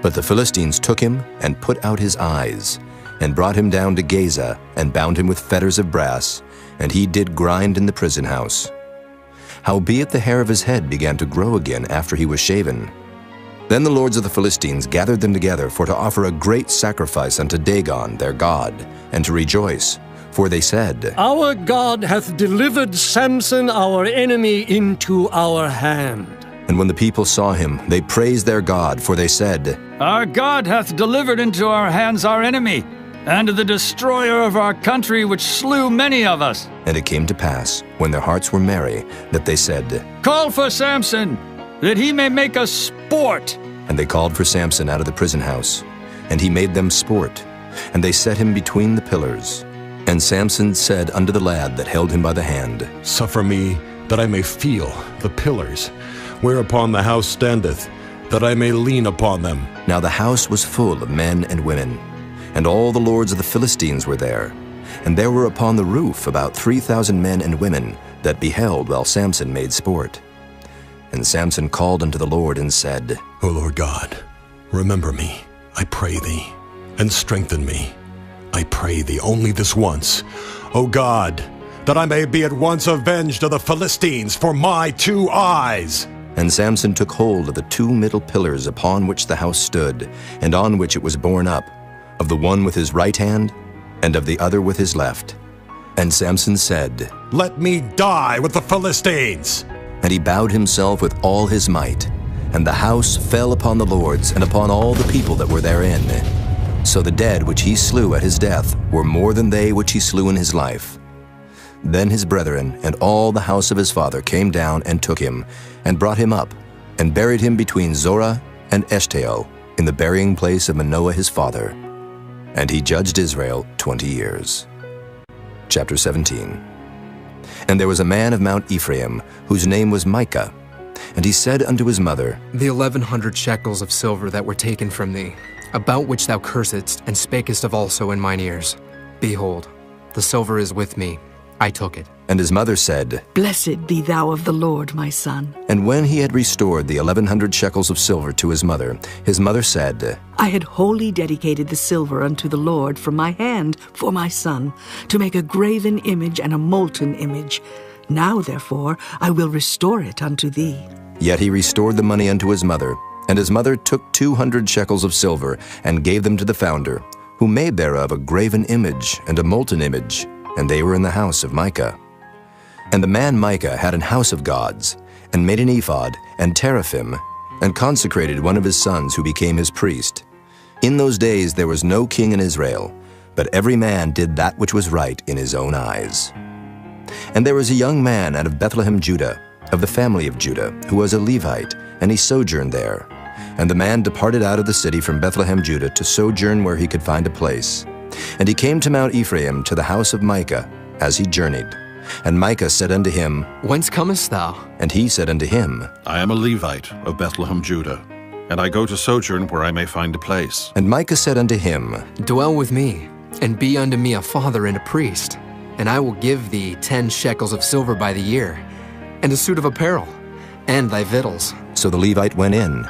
But the Philistines took him, and put out his eyes, and brought him down to Gaza, and bound him with fetters of brass, and he did grind in the prison house. Howbeit the hair of his head began to grow again after he was shaven. Then the lords of the Philistines gathered them together for to offer a great sacrifice unto Dagon their god, and to rejoice. For they said, Our God hath delivered Samson our enemy into our hand. And when the people saw him, they praised their God, for they said, Our God hath delivered into our hands our enemy, and the destroyer of our country, which slew many of us. And it came to pass, when their hearts were merry, that they said, Call for Samson, that he may make us sport. And they called for Samson out of the prison house, and he made them sport, and they set him between the pillars. And Samson said unto the lad that held him by the hand, Suffer me, that I may feel the pillars, whereupon the house standeth, that I may lean upon them. Now the house was full of men and women, and all the lords of the Philistines were there. And there were upon the roof about 3,000 men and women that beheld while Samson made sport. And Samson called unto the Lord and said, O Lord God, remember me, I pray thee, and strengthen me. I pray thee only this once, O God, that I may be at once avenged of the Philistines for my 2 eyes. And Samson took hold of the 2 middle pillars upon which the house stood, and on which it was borne up, of the one with his right hand, and of the other with his left. And Samson said, "Let me die with the Philistines!" And he bowed himself with all his might, and the house fell upon the lords and upon all the people that were therein. So the dead which he slew at his death were more than they which he slew in his life. Then his brethren and all the house of his father came down and took him, and brought him up, and buried him between Zorah and Eshtaol, in the burying place of Manoah his father. And he judged Israel 20 years. Chapter 17. And there was a man of Mount Ephraim, whose name was Micah. And he said unto his mother, The 1,100 shekels of silver that were taken from thee, about which thou cursedst, and spakest of also in mine ears. Behold, the silver is with me, I took it. And his mother said, Blessed be thou of the Lord, my son. And when he had restored the 1,100 shekels of silver to his mother said, I had wholly dedicated the silver unto the Lord from my hand for my son, to make a graven image and a molten image. Now, therefore, I will restore it unto thee. Yet he restored the money unto his mother, and his mother took 200 shekels of silver, and gave them to the founder, who made thereof a graven image and a molten image, and they were in the house of Micah. And the man Micah had an house of gods, and made an ephod and teraphim, and consecrated one of his sons who became his priest. In those days there was no king in Israel, but every man did that which was right in his own eyes. And there was a young man out of Bethlehem, Judah, of the family of Judah, who was a Levite, and he sojourned there. And the man departed out of the city from Bethlehem, Judah, to sojourn where he could find a place. And he came to Mount Ephraim, to the house of Micah, as he journeyed. And Micah said unto him, Whence comest thou? And he said unto him, I am a Levite of Bethlehem, Judah, and I go to sojourn where I may find a place. And Micah said unto him, Dwell with me, and be unto me a father and a priest, and I will give thee 10 shekels of silver by the year, and a suit of apparel, and thy victuals. So the Levite went in,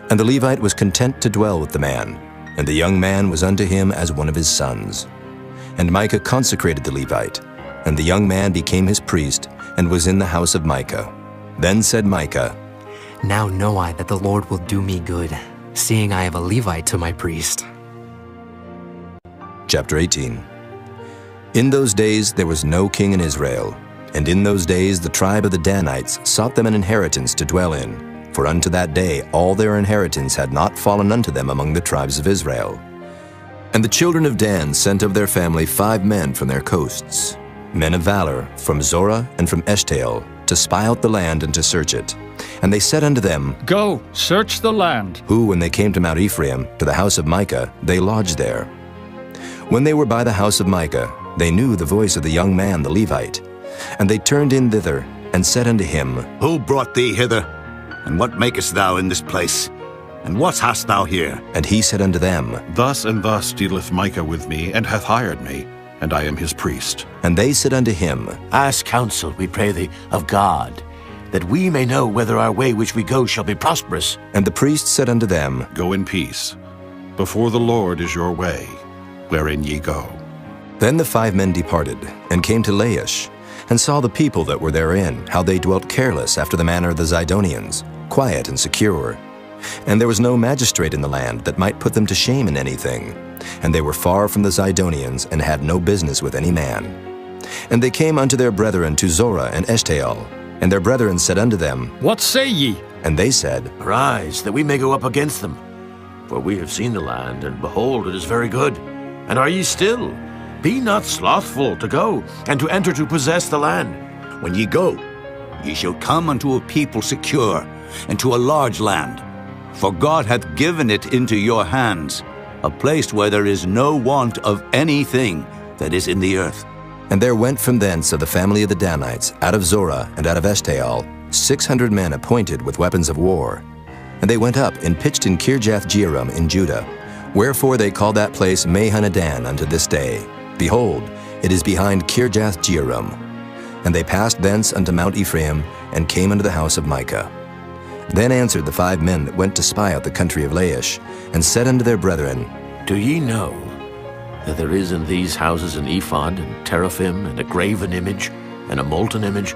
and the Levite was content to dwell with the man, and the young man was unto him as one of his sons. And Micah consecrated the Levite, and the young man became his priest, and was in the house of Micah. Then said Micah, Now know I that the Lord will do me good, seeing I have a Levite to my priest. Chapter 18. In those days there was no king in Israel, and in those days the tribe of the Danites sought them an inheritance to dwell in, for unto that day all their inheritance had not fallen unto them among the tribes of Israel. And the children of Dan sent of their family 5 men from their coasts, men of valor, from Zorah and from Eshtaol, to spy out the land and to search it. And they said unto them, Go, search the land. Who, when they came to Mount Ephraim, to the house of Micah, they lodged there. When they were by the house of Micah, they knew the voice of the young man the Levite. And they turned in thither, and said unto him, Who brought thee hither? And what makest thou in this place? And what hast thou here? And he said unto them, Thus and thus dealeth Micah with me, and hath hired me, and I am his priest. And they said unto him, Ask counsel, we pray thee, of God, that we may know whether our way which we go shall be prosperous. And the priest said unto them, Go in peace. Before the Lord is your way, wherein ye go. Then the 5 men departed, and came to Laish, and saw the people that were therein, how they dwelt careless after the manner of the Zidonians, quiet and secure. And there was no magistrate in the land that might put them to shame in anything. And they were far from the Zidonians, and had no business with any man. And they came unto their brethren to Zorah and Eshtaol. And their brethren said unto them, What say ye? And they said, Arise, that we may go up against them. For we have seen the land, and behold, it is very good. And are ye still? Be not slothful to go, and to enter to possess the land. When ye go, ye shall come unto a people secure, and to a large land. For God hath given it into your hands, a place where there is no want of anything that is in the earth. And there went from thence of the family of the Danites, out of Zorah and out of Eshtaol, 600 men appointed with weapons of war. And they went up and pitched in Kirjath-jearim in Judah. Wherefore they call that place Mahanadan unto this day. Behold, it is behind Kirjath-jearim. And they passed thence unto Mount Ephraim, and came unto the house of Micah. Then answered the 5 men that went to spy out the country of Laish, and said unto their brethren, Do ye know that there is in these houses an ephod, and teraphim, and a graven image, and a molten image?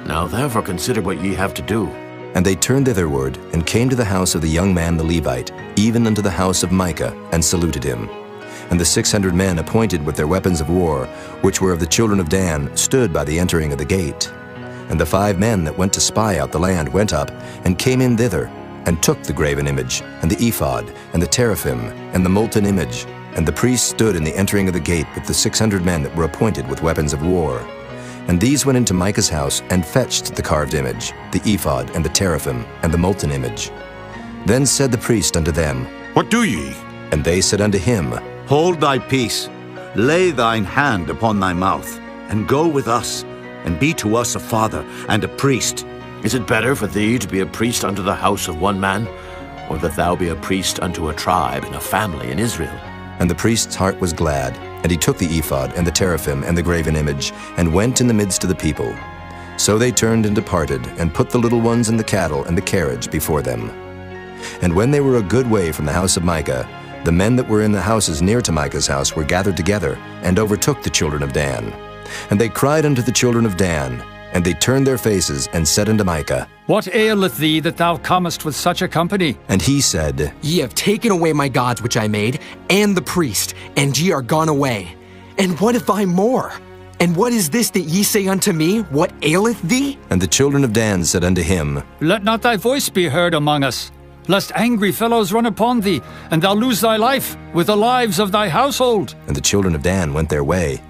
Now therefore consider what ye have to do. And they turned thitherward, and came to the house of the young man the Levite, even unto the house of Micah, and saluted him. And the 600 men appointed with their weapons of war, which were of the children of Dan, stood by the entering of the gate. And the 5 men that went to spy out the land went up, and came in thither, and took the graven image, and the ephod, and the teraphim, and the molten image. And the priests stood in the entering of the gate with the 600 men that were appointed with weapons of war. And these went into Micah's house, and fetched the carved image, the ephod, and the teraphim, and the molten image. Then said the priest unto them, What do ye? And they said unto him, Hold thy peace, lay thine hand upon thy mouth, and go with us, and be to us a father and a priest. Is it better for thee to be a priest unto the house of one man, or that thou be a priest unto a tribe and a family in Israel? And the priest's heart was glad, and he took the ephod, and the teraphim, and the graven image, and went in the midst of the people. So they turned and departed, and put the little ones and the cattle and the carriage before them. And when they were a good way from the house of Micah, the men that were in the houses near to Micah's house were gathered together, and overtook the children of Dan. And they cried unto the children of Dan, and they turned their faces, and said unto Micah, What aileth thee that thou comest with such a company? And he said, Ye have taken away my gods which I made, and the priest, and ye are gone away. And what if I more? And what is this that ye say unto me? What aileth thee? And the children of Dan said unto him, Let not thy voice be heard among us, lest angry fellows run upon thee, and thou lose thy life with the lives of thy household. And the children of Dan went their way.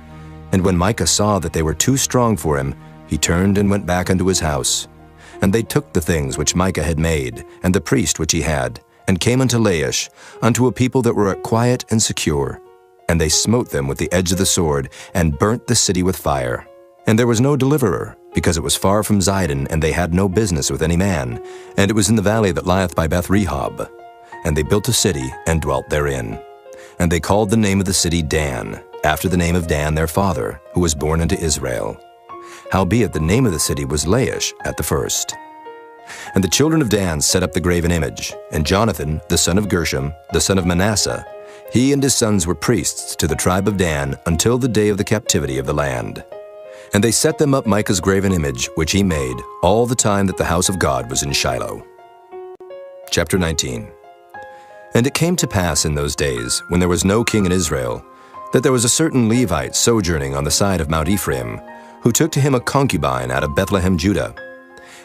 And when Micah saw that they were too strong for him, he turned and went back unto his house. And they took the things which Micah had made, and the priest which he had, and came unto Laish, unto a people that were quiet and secure. And they smote them with the edge of the sword, and burnt the city with fire. And there was no deliverer, because it was far from Zidon, and they had no business with any man. And it was in the valley that lieth by Beth-rehob. And they built a city, and dwelt therein. And they called the name of the city Dan, after the name of Dan their father, who was born unto Israel. Howbeit the name of the city was Laish at the first. And the children of Dan set up the graven image, and Jonathan, the son of Gershom, the son of Manasseh, he and his sons were priests to the tribe of Dan until the day of the captivity of the land. And they set them up Micah's graven image, which he made, all the time that the house of God was in Shiloh. Chapter 19. And it came to pass in those days, when there was no king in Israel, that there was a certain Levite sojourning on the side of Mount Ephraim, who took to him a concubine out of Bethlehem, Judah.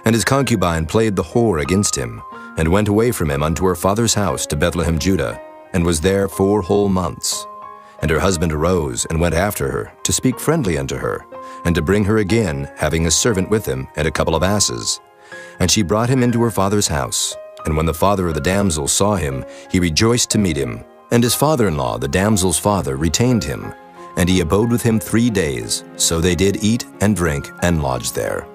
And his concubine played the whore against him, and went away from him unto her father's house to Bethlehem, Judah, and was there 4 whole months. And her husband arose, and went after her, to speak friendly unto her, and to bring her again, having a servant with him, and a couple of asses. And she brought him into her father's house. And when the father of the damsel saw him, he rejoiced to meet him. And his father-in-law, the damsel's father, retained him. And he abode with him 3 days. So they did eat and drink, and lodged there.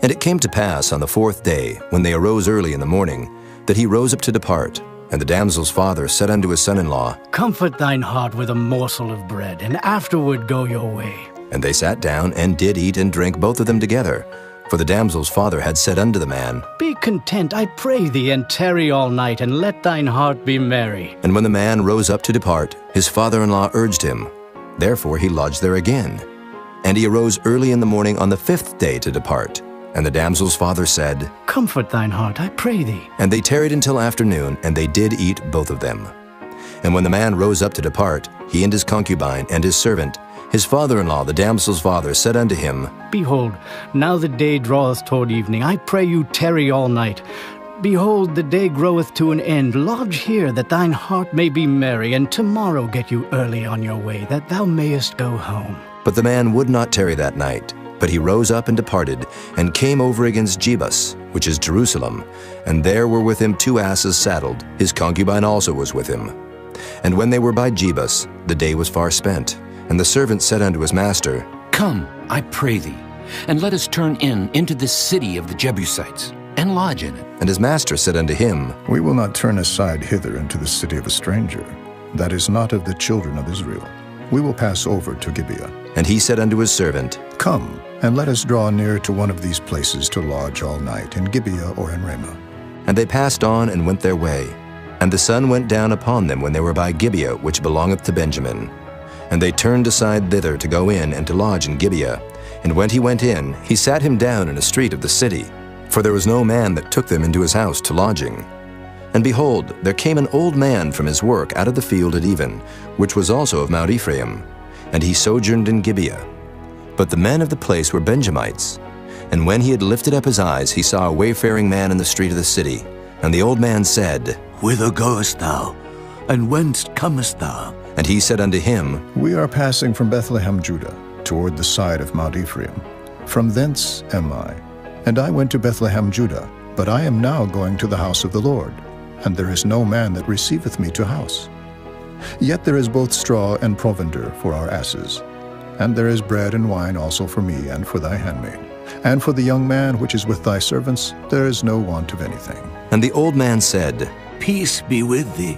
And it came to pass on the 4th day, when they arose early in the morning, that he rose up to depart. And the damsel's father said unto his son-in-law, Comfort thine heart with a morsel of bread, and afterward go your way. And they sat down, and did eat and drink both of them together. For the damsel's father had said unto the man, Be content, I pray thee, and tarry all night, and let thine heart be merry. And when the man rose up to depart, his father-in-law urged him. Therefore he lodged there again. And he arose early in the morning on the 5th day to depart. And the damsel's father said, Comfort thine heart, I pray thee. And they tarried until afternoon, and they did eat both of them. And when the man rose up to depart, he and his concubine and his servant, his father-in-law, the damsel's father, said unto him, Behold, now the day draweth toward evening. I pray you tarry all night. Behold, the day groweth to an end. Lodge here, that thine heart may be merry, and tomorrow get you early on your way, that thou mayest go home. But the man would not tarry that night. But he rose up and departed, and came over against Jebus, which is Jerusalem. And there were with him 2 asses saddled. His concubine also was with him. And when they were by Jebus, the day was far spent. And the servant said unto his master, Come, I pray thee, and let us turn into this city of the Jebusites, and lodge in it. And his master said unto him, We will not turn aside hither into the city of a stranger, that is not of the children of Israel. We will pass over to Gibeah. And he said unto his servant, Come, and let us draw near to one of these places to lodge all night, in Gibeah or in Ramah. And they passed on and went their way. And the sun went down upon them when they were by Gibeah, which belongeth to Benjamin. And they turned aside thither to go in and to lodge in Gibeah. And when he went in, he sat him down in a street of the city. for there was no man that took them into his house to lodging. And behold, there came an old man from his work out of the field at even, which was also of Mount Ephraim, and he sojourned in Gibeah. But the men of the place were Benjamites. And when he had lifted up his eyes, he saw a wayfaring man in the street of the city. And the old man said, Whither goest thou? And whence comest thou? And he said unto him, We are passing from Bethlehem, Judah, toward the side of Mount Ephraim. From thence am I. And I went to Bethlehem, Judah, but I am now going to the house of the Lord, and there is no man that receiveth me to house. Yet there is both straw and provender for our asses, and there is bread and wine also for me and for thy handmaid. And for the young man which is with thy servants, there is no want of anything. And the old man said, Peace be with thee.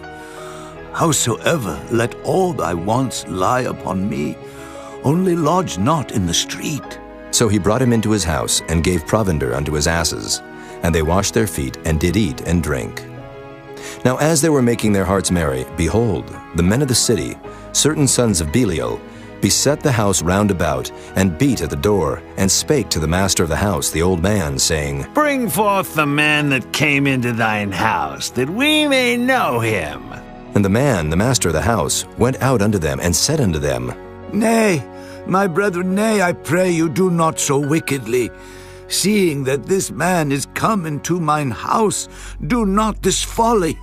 Howsoever, let all thy wants lie upon me, only lodge not in the street. So he brought him into his house, and gave provender unto his asses. And they washed their feet, and did eat and drink. Now as they were making their hearts merry, behold, the men of the city, certain sons of Belial, beset the house round about, and beat at the door, and spake to the master of the house, the old man, saying, Bring forth the man that came into thine house, that we may know him. And the man, the master of the house, went out unto them, and said unto them, Nay, my brethren, nay, I pray you, do not so wickedly. Seeing that this man is come into mine house, do not this folly.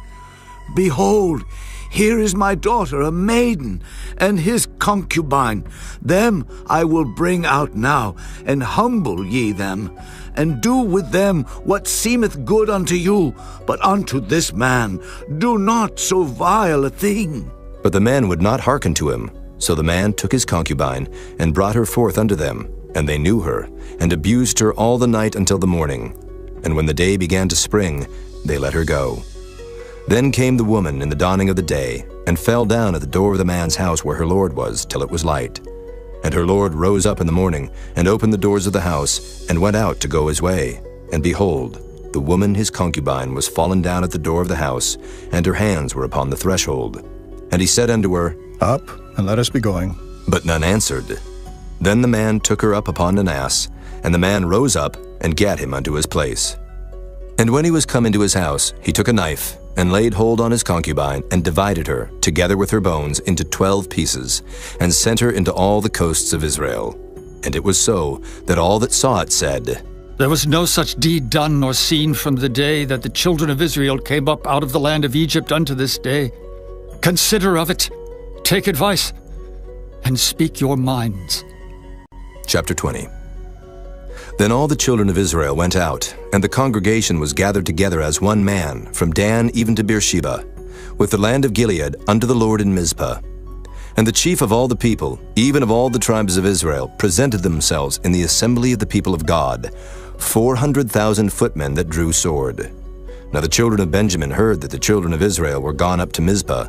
Behold, here is my daughter, a maiden, and his concubine. Them I will bring out now, and humble ye them, and do with them what seemeth good unto you, but unto this man do not so vile a thing. But the men would not hearken to him. So the man took his concubine, and brought her forth unto them, and they knew her, and abused her all the night until the morning. And when the day began to spring, they let her go. Then came the woman in the dawning of the day, and fell down at the door of the man's house where her lord was, till it was light. And her lord rose up in the morning, and opened the doors of the house, and went out to go his way. And behold, the woman his concubine was fallen down at the door of the house, and her hands were upon the threshold. And he said unto her, Up, and let us be going. But none answered. Then the man took her up upon an ass, and the man rose up, and gat him unto his place. And when he was come into his house, he took a knife, and laid hold on his concubine, and divided her, together with her bones, into 12 pieces, and sent her into all the coasts of Israel. And it was so, that all that saw it said, There was no such deed done nor seen from the day that the children of Israel came up out of the land of Egypt unto this day. Consider of it, take advice, and speak your minds. Chapter 20. Then all the children of Israel went out, and the congregation was gathered together as one man, from Dan even to Beersheba, with the land of Gilead unto the Lord in Mizpah. And the chief of all the people, even of all the tribes of Israel, presented themselves in the assembly of the people of God, 400,000 footmen that drew sword. Now the children of Benjamin heard that the children of Israel were gone up to Mizpah.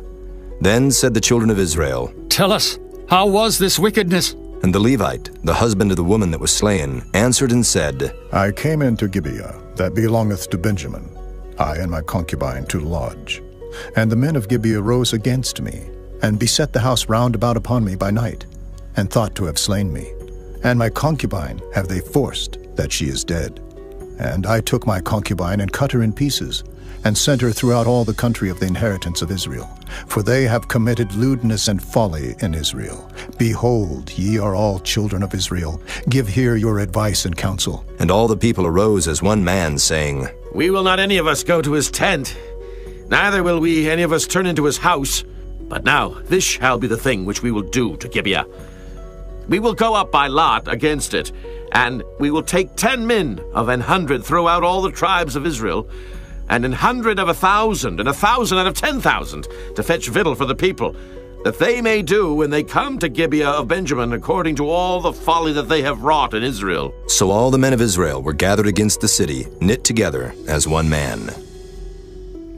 Then said the children of Israel, Tell us, how was this wickedness? And the Levite, the husband of the woman that was slain, answered and said, I came into Gibeah, that belongeth to Benjamin, I and my concubine to lodge. And the men of Gibeah rose against me, and beset the house round about upon me by night, and thought to have slain me. And my concubine have they forced, that she is dead. And I took my concubine, and cut her in pieces, and sent her throughout all the country of the inheritance of Israel. For they have committed lewdness and folly in Israel. Behold, ye are all children of Israel. Give here your advice and counsel. And all the people arose as one man, saying, We will not any of us go to his tent, neither will we any of us turn into his house. But now this shall be the thing which we will do to Gibeah. We will go up by lot against it, and we will take 10 men of 100 throughout all the tribes of Israel, and 100 of 1,000, and 1,000 out of 10,000, to fetch victual for the people, that they may do when they come to Gibeah of Benjamin according to all the folly that they have wrought in Israel. So all the men of Israel were gathered against the city, knit together as one man.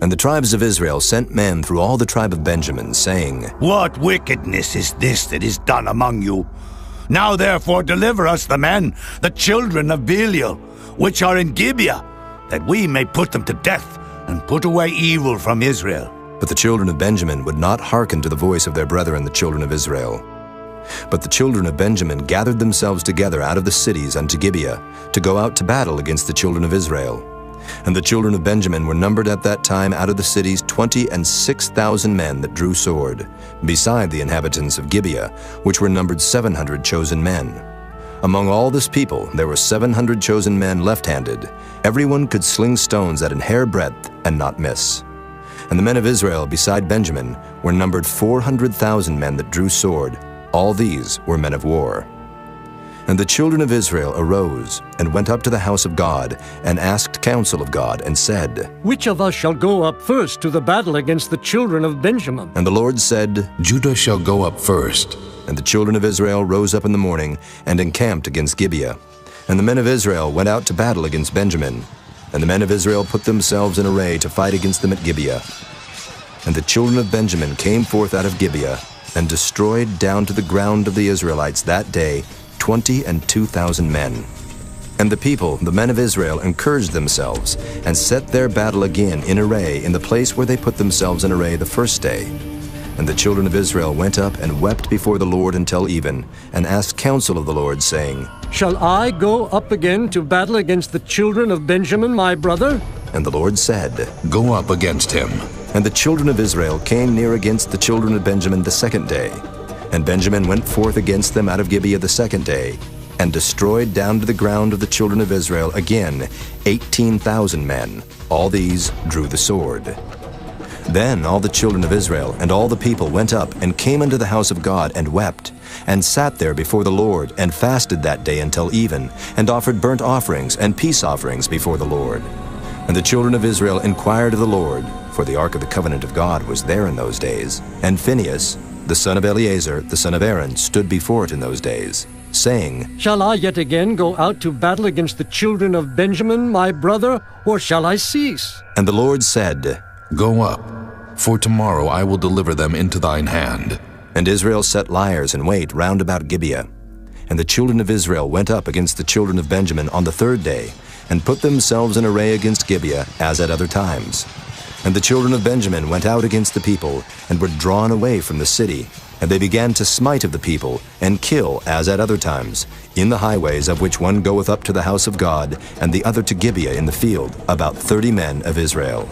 And the tribes of Israel sent men through all the tribe of Benjamin, saying, What wickedness is this that is done among you? Now therefore deliver us the men, the children of Belial, which are in Gibeah, that we may put them to death, and put away evil from Israel. But the children of Benjamin would not hearken to the voice of their brethren the children of Israel. But the children of Benjamin gathered themselves together out of the cities unto Gibeah, to go out to battle against the children of Israel. And the children of Benjamin were numbered at that time out of the cities 26,000 men that drew sword, beside the inhabitants of Gibeah, which were numbered 700 chosen men. Among all this people there were 700 chosen men left-handed. Everyone could sling stones at an hair breadth and not miss. And the men of Israel beside Benjamin were numbered 400,000 men that drew sword. All these were men of war. And the children of Israel arose and went up to the house of God and asked counsel of God and said, Which of us shall go up first to the battle against the children of Benjamin? And the Lord said, Judah shall go up first. And the children of Israel rose up in the morning and encamped against Gibeah. And the men of Israel went out to battle against Benjamin. And the men of Israel put themselves in array to fight against them at Gibeah. And the children of Benjamin came forth out of Gibeah, and destroyed down to the ground of the Israelites that day 22,000 men. And the people, the men of Israel, encouraged themselves, and set their battle again in array in the place where they put themselves in array the first day. And the children of Israel went up and wept before the Lord until even, and asked counsel of the Lord, saying, Shall I go up again to battle against the children of Benjamin, my brother? And the Lord said, Go up against him. And the children of Israel came near against the children of Benjamin the second day. And Benjamin went forth against them out of Gibeah the second day, and destroyed down to the ground of the children of Israel again 18,000 men. All these drew the sword. Then all the children of Israel and all the people went up and came unto the house of God and wept, and sat there before the Lord, and fasted that day until even, and offered burnt offerings and peace offerings before the Lord. And the children of Israel inquired of the Lord, for the ark of the covenant of God was there in those days. And Phinehas, the son of Eleazar, the son of Aaron, stood before it in those days, saying, Shall I yet again go out to battle against the children of Benjamin, my brother, or shall I cease? And the Lord said, Go up, for tomorrow I will deliver them into thine hand. And Israel set liers in wait round about Gibeah. And the children of Israel went up against the children of Benjamin on the third day, and put themselves in array against Gibeah, as at other times. And the children of Benjamin went out against the people, and were drawn away from the city. And they began to smite of the people, and kill, as at other times, in the highways, of which one goeth up to the house of God, and the other to Gibeah in the field, about 30 men of Israel.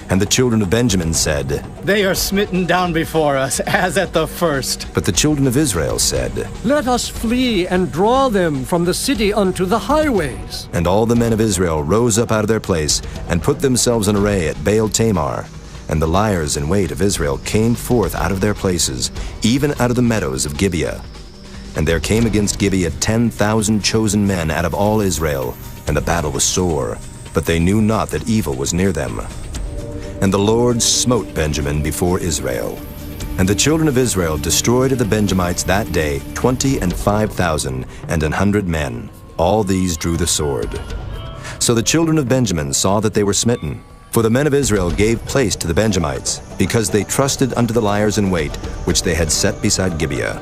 And the children of Benjamin said, They are smitten down before us, as at the first. But the children of Israel said, Let us flee and draw them from the city unto the highways. And all the men of Israel rose up out of their place, and put themselves in array at Baal Tamar. And the liers in wait of Israel came forth out of their places, even out of the meadows of Gibeah. And there came against Gibeah 10,000 chosen men out of all Israel, and the battle was sore, but they knew not that evil was near them. And the Lord smote Benjamin before Israel. And the children of Israel destroyed of the Benjamites that day 25,000 and 100 men. All these drew the sword. So the children of Benjamin saw that they were smitten. For the men of Israel gave place to the Benjamites, because they trusted unto the liers in wait, which they had set beside Gibeah.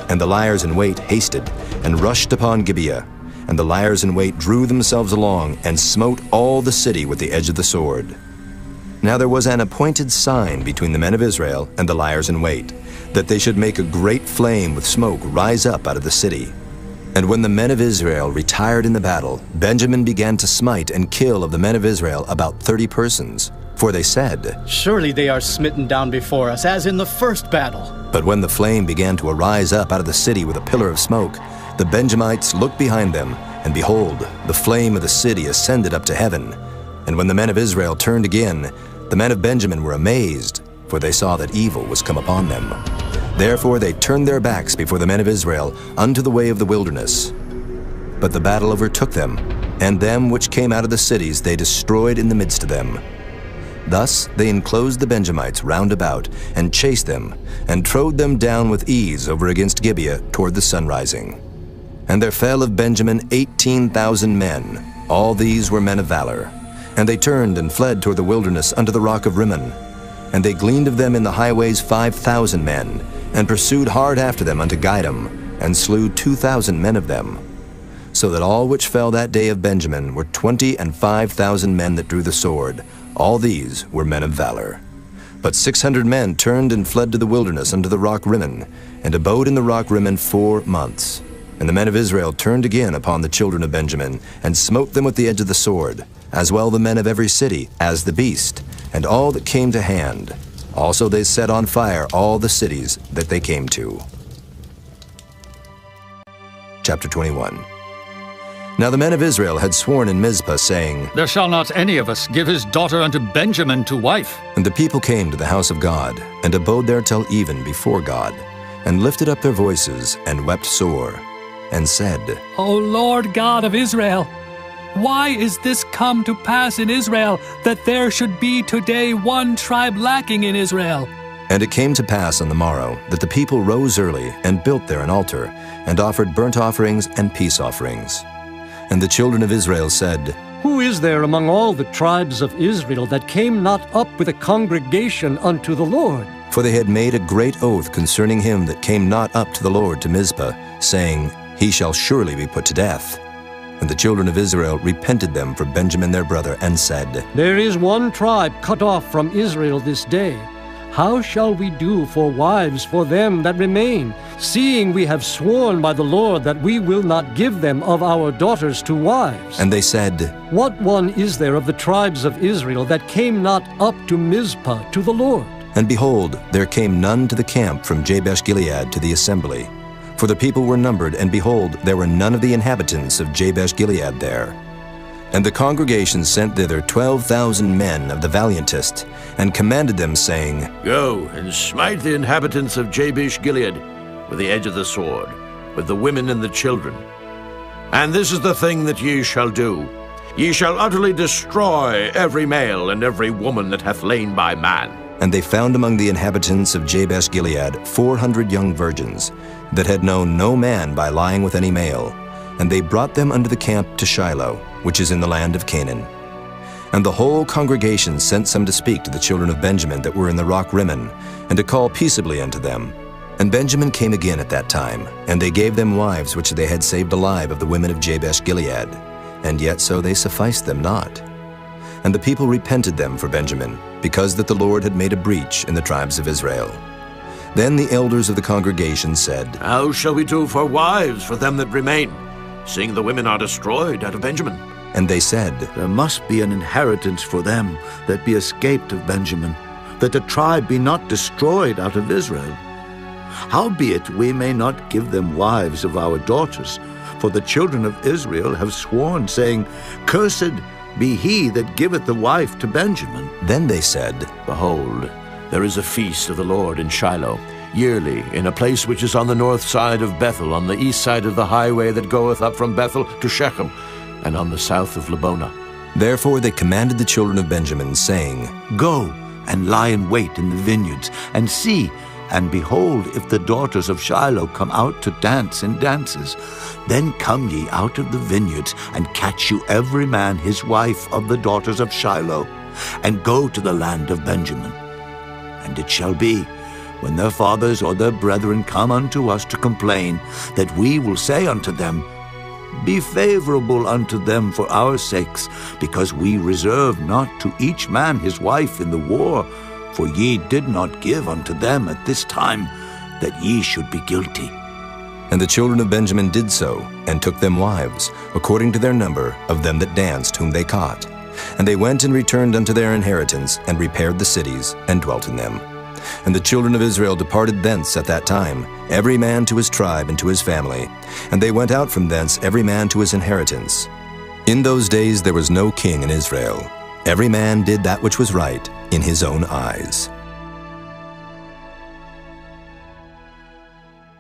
And the liers in wait hasted, and rushed upon Gibeah. And the liers in wait drew themselves along, and smote all the city with the edge of the sword. Now there was an appointed sign between the men of Israel and the liers in wait, that they should make a great flame with smoke rise up out of the city. And when the men of Israel retired in the battle, Benjamin began to smite and kill of the men of Israel about 30 persons. For they said, Surely they are smitten down before us, as in the first battle. But when the flame began to arise up out of the city with a pillar of smoke, the Benjamites looked behind them, and behold, the flame of the city ascended up to heaven. And when the men of Israel turned again, the men of Benjamin were amazed, for they saw that evil was come upon them. Therefore they turned their backs before the men of Israel unto the way of the wilderness. But the battle overtook them, and them which came out of the cities they destroyed in the midst of them. Thus they enclosed the Benjamites round about, and chased them, and trode them down with ease over against Gibeah toward the sunrising. And there fell of Benjamin 18,000 men. All these were men of valor. And they turned and fled toward the wilderness unto the rock of Rimmon. And they gleaned of them in the highways 5,000 men, and pursued hard after them unto Gidom, and slew 2,000 men of them. So that all which fell that day of Benjamin were 25,000 men that drew the sword. All these were men of valor. But 600 men turned and fled to the wilderness unto the rock Rimmon, and abode in the rock Rimmon 4 months. And the men of Israel turned again upon the children of Benjamin, and smote them with the edge of the sword, as well the men of every city, as the beast, and all that came to hand. Also they set on fire all the cities that they came to. Chapter 21. Now the men of Israel had sworn in Mizpah, saying, There shall not any of us give his daughter unto Benjamin to wife. And the people came to the house of God, and abode there till even before God, and lifted up their voices, and wept sore, and said, O Lord God of Israel, why is this come to pass in Israel, that there should be today one tribe lacking in Israel? And it came to pass on the morrow, that the people rose early, and built there an altar, and offered burnt offerings and peace offerings. And the children of Israel said, Who is there among all the tribes of Israel that came not up with a congregation unto the Lord? For they had made a great oath concerning him that came not up to the Lord to Mizpah, saying, He shall surely be put to death. And the children of Israel repented them for Benjamin their brother, and said, There is one tribe cut off from Israel this day. How shall we do for wives for them that remain, seeing we have sworn by the Lord that we will not give them of our daughters to wives? And they said, What one is there of the tribes of Israel that came not up to Mizpah to the Lord? And behold, there came none to the camp from Jabesh-Gilead to the assembly. For the people were numbered, and behold, there were none of the inhabitants of Jabesh-Gilead there. And the congregation sent thither 12,000 men of the valiantest, and commanded them, saying, Go and smite the inhabitants of Jabesh-Gilead with the edge of the sword, with the women and the children. And this is the thing that ye shall do. Ye shall utterly destroy every male and every woman that hath lain by man. And they found among the inhabitants of Jabesh-Gilead 400 young virgins, that had known no man by lying with any male. And they brought them unto the camp to Shiloh, which is in the land of Canaan. And the whole congregation sent some to speak to the children of Benjamin that were in the rock Rimmon, and to call peaceably unto them. And Benjamin came again at that time, and they gave them wives which they had saved alive of the women of Jabesh-Gilead, and yet so they sufficed them not. And the people repented them for Benjamin, because that the Lord had made a breach in the tribes of Israel. Then the elders of the congregation said, How shall we do for wives for them that remain, seeing the women are destroyed out of Benjamin? And they said, There must be an inheritance for them that be escaped of Benjamin, that the tribe be not destroyed out of Israel. Howbeit we may not give them wives of our daughters, for the children of Israel have sworn, saying, Cursed be he that giveth the wife to Benjamin. Then they said, Behold, there is a feast of the Lord in Shiloh, yearly, in a place which is on the north side of Bethel, on the east side of the highway that goeth up from Bethel to Shechem, and on the south of Lebonah. Therefore they commanded the children of Benjamin, saying, Go and lie in wait in the vineyards, and see, and behold, if the daughters of Shiloh come out to dance in dances, then come ye out of the vineyards, and catch you every man his wife of the daughters of Shiloh, and go to the land of Benjamin. And it shall be, when their fathers or their brethren come unto us to complain, that we will say unto them, Be favorable unto them for our sakes, because we reserve not to each man his wife in the war, for ye did not give unto them at this time, that ye should be guilty. And the children of Benjamin did so, and took them wives, according to their number of them that danced, whom they caught. And they went and returned unto their inheritance, and repaired the cities, and dwelt in them. And the children of Israel departed thence at that time, every man to his tribe and to his family. And they went out from thence every man to his inheritance. In those days there was no king in Israel. Every man did that which was right in his own eyes.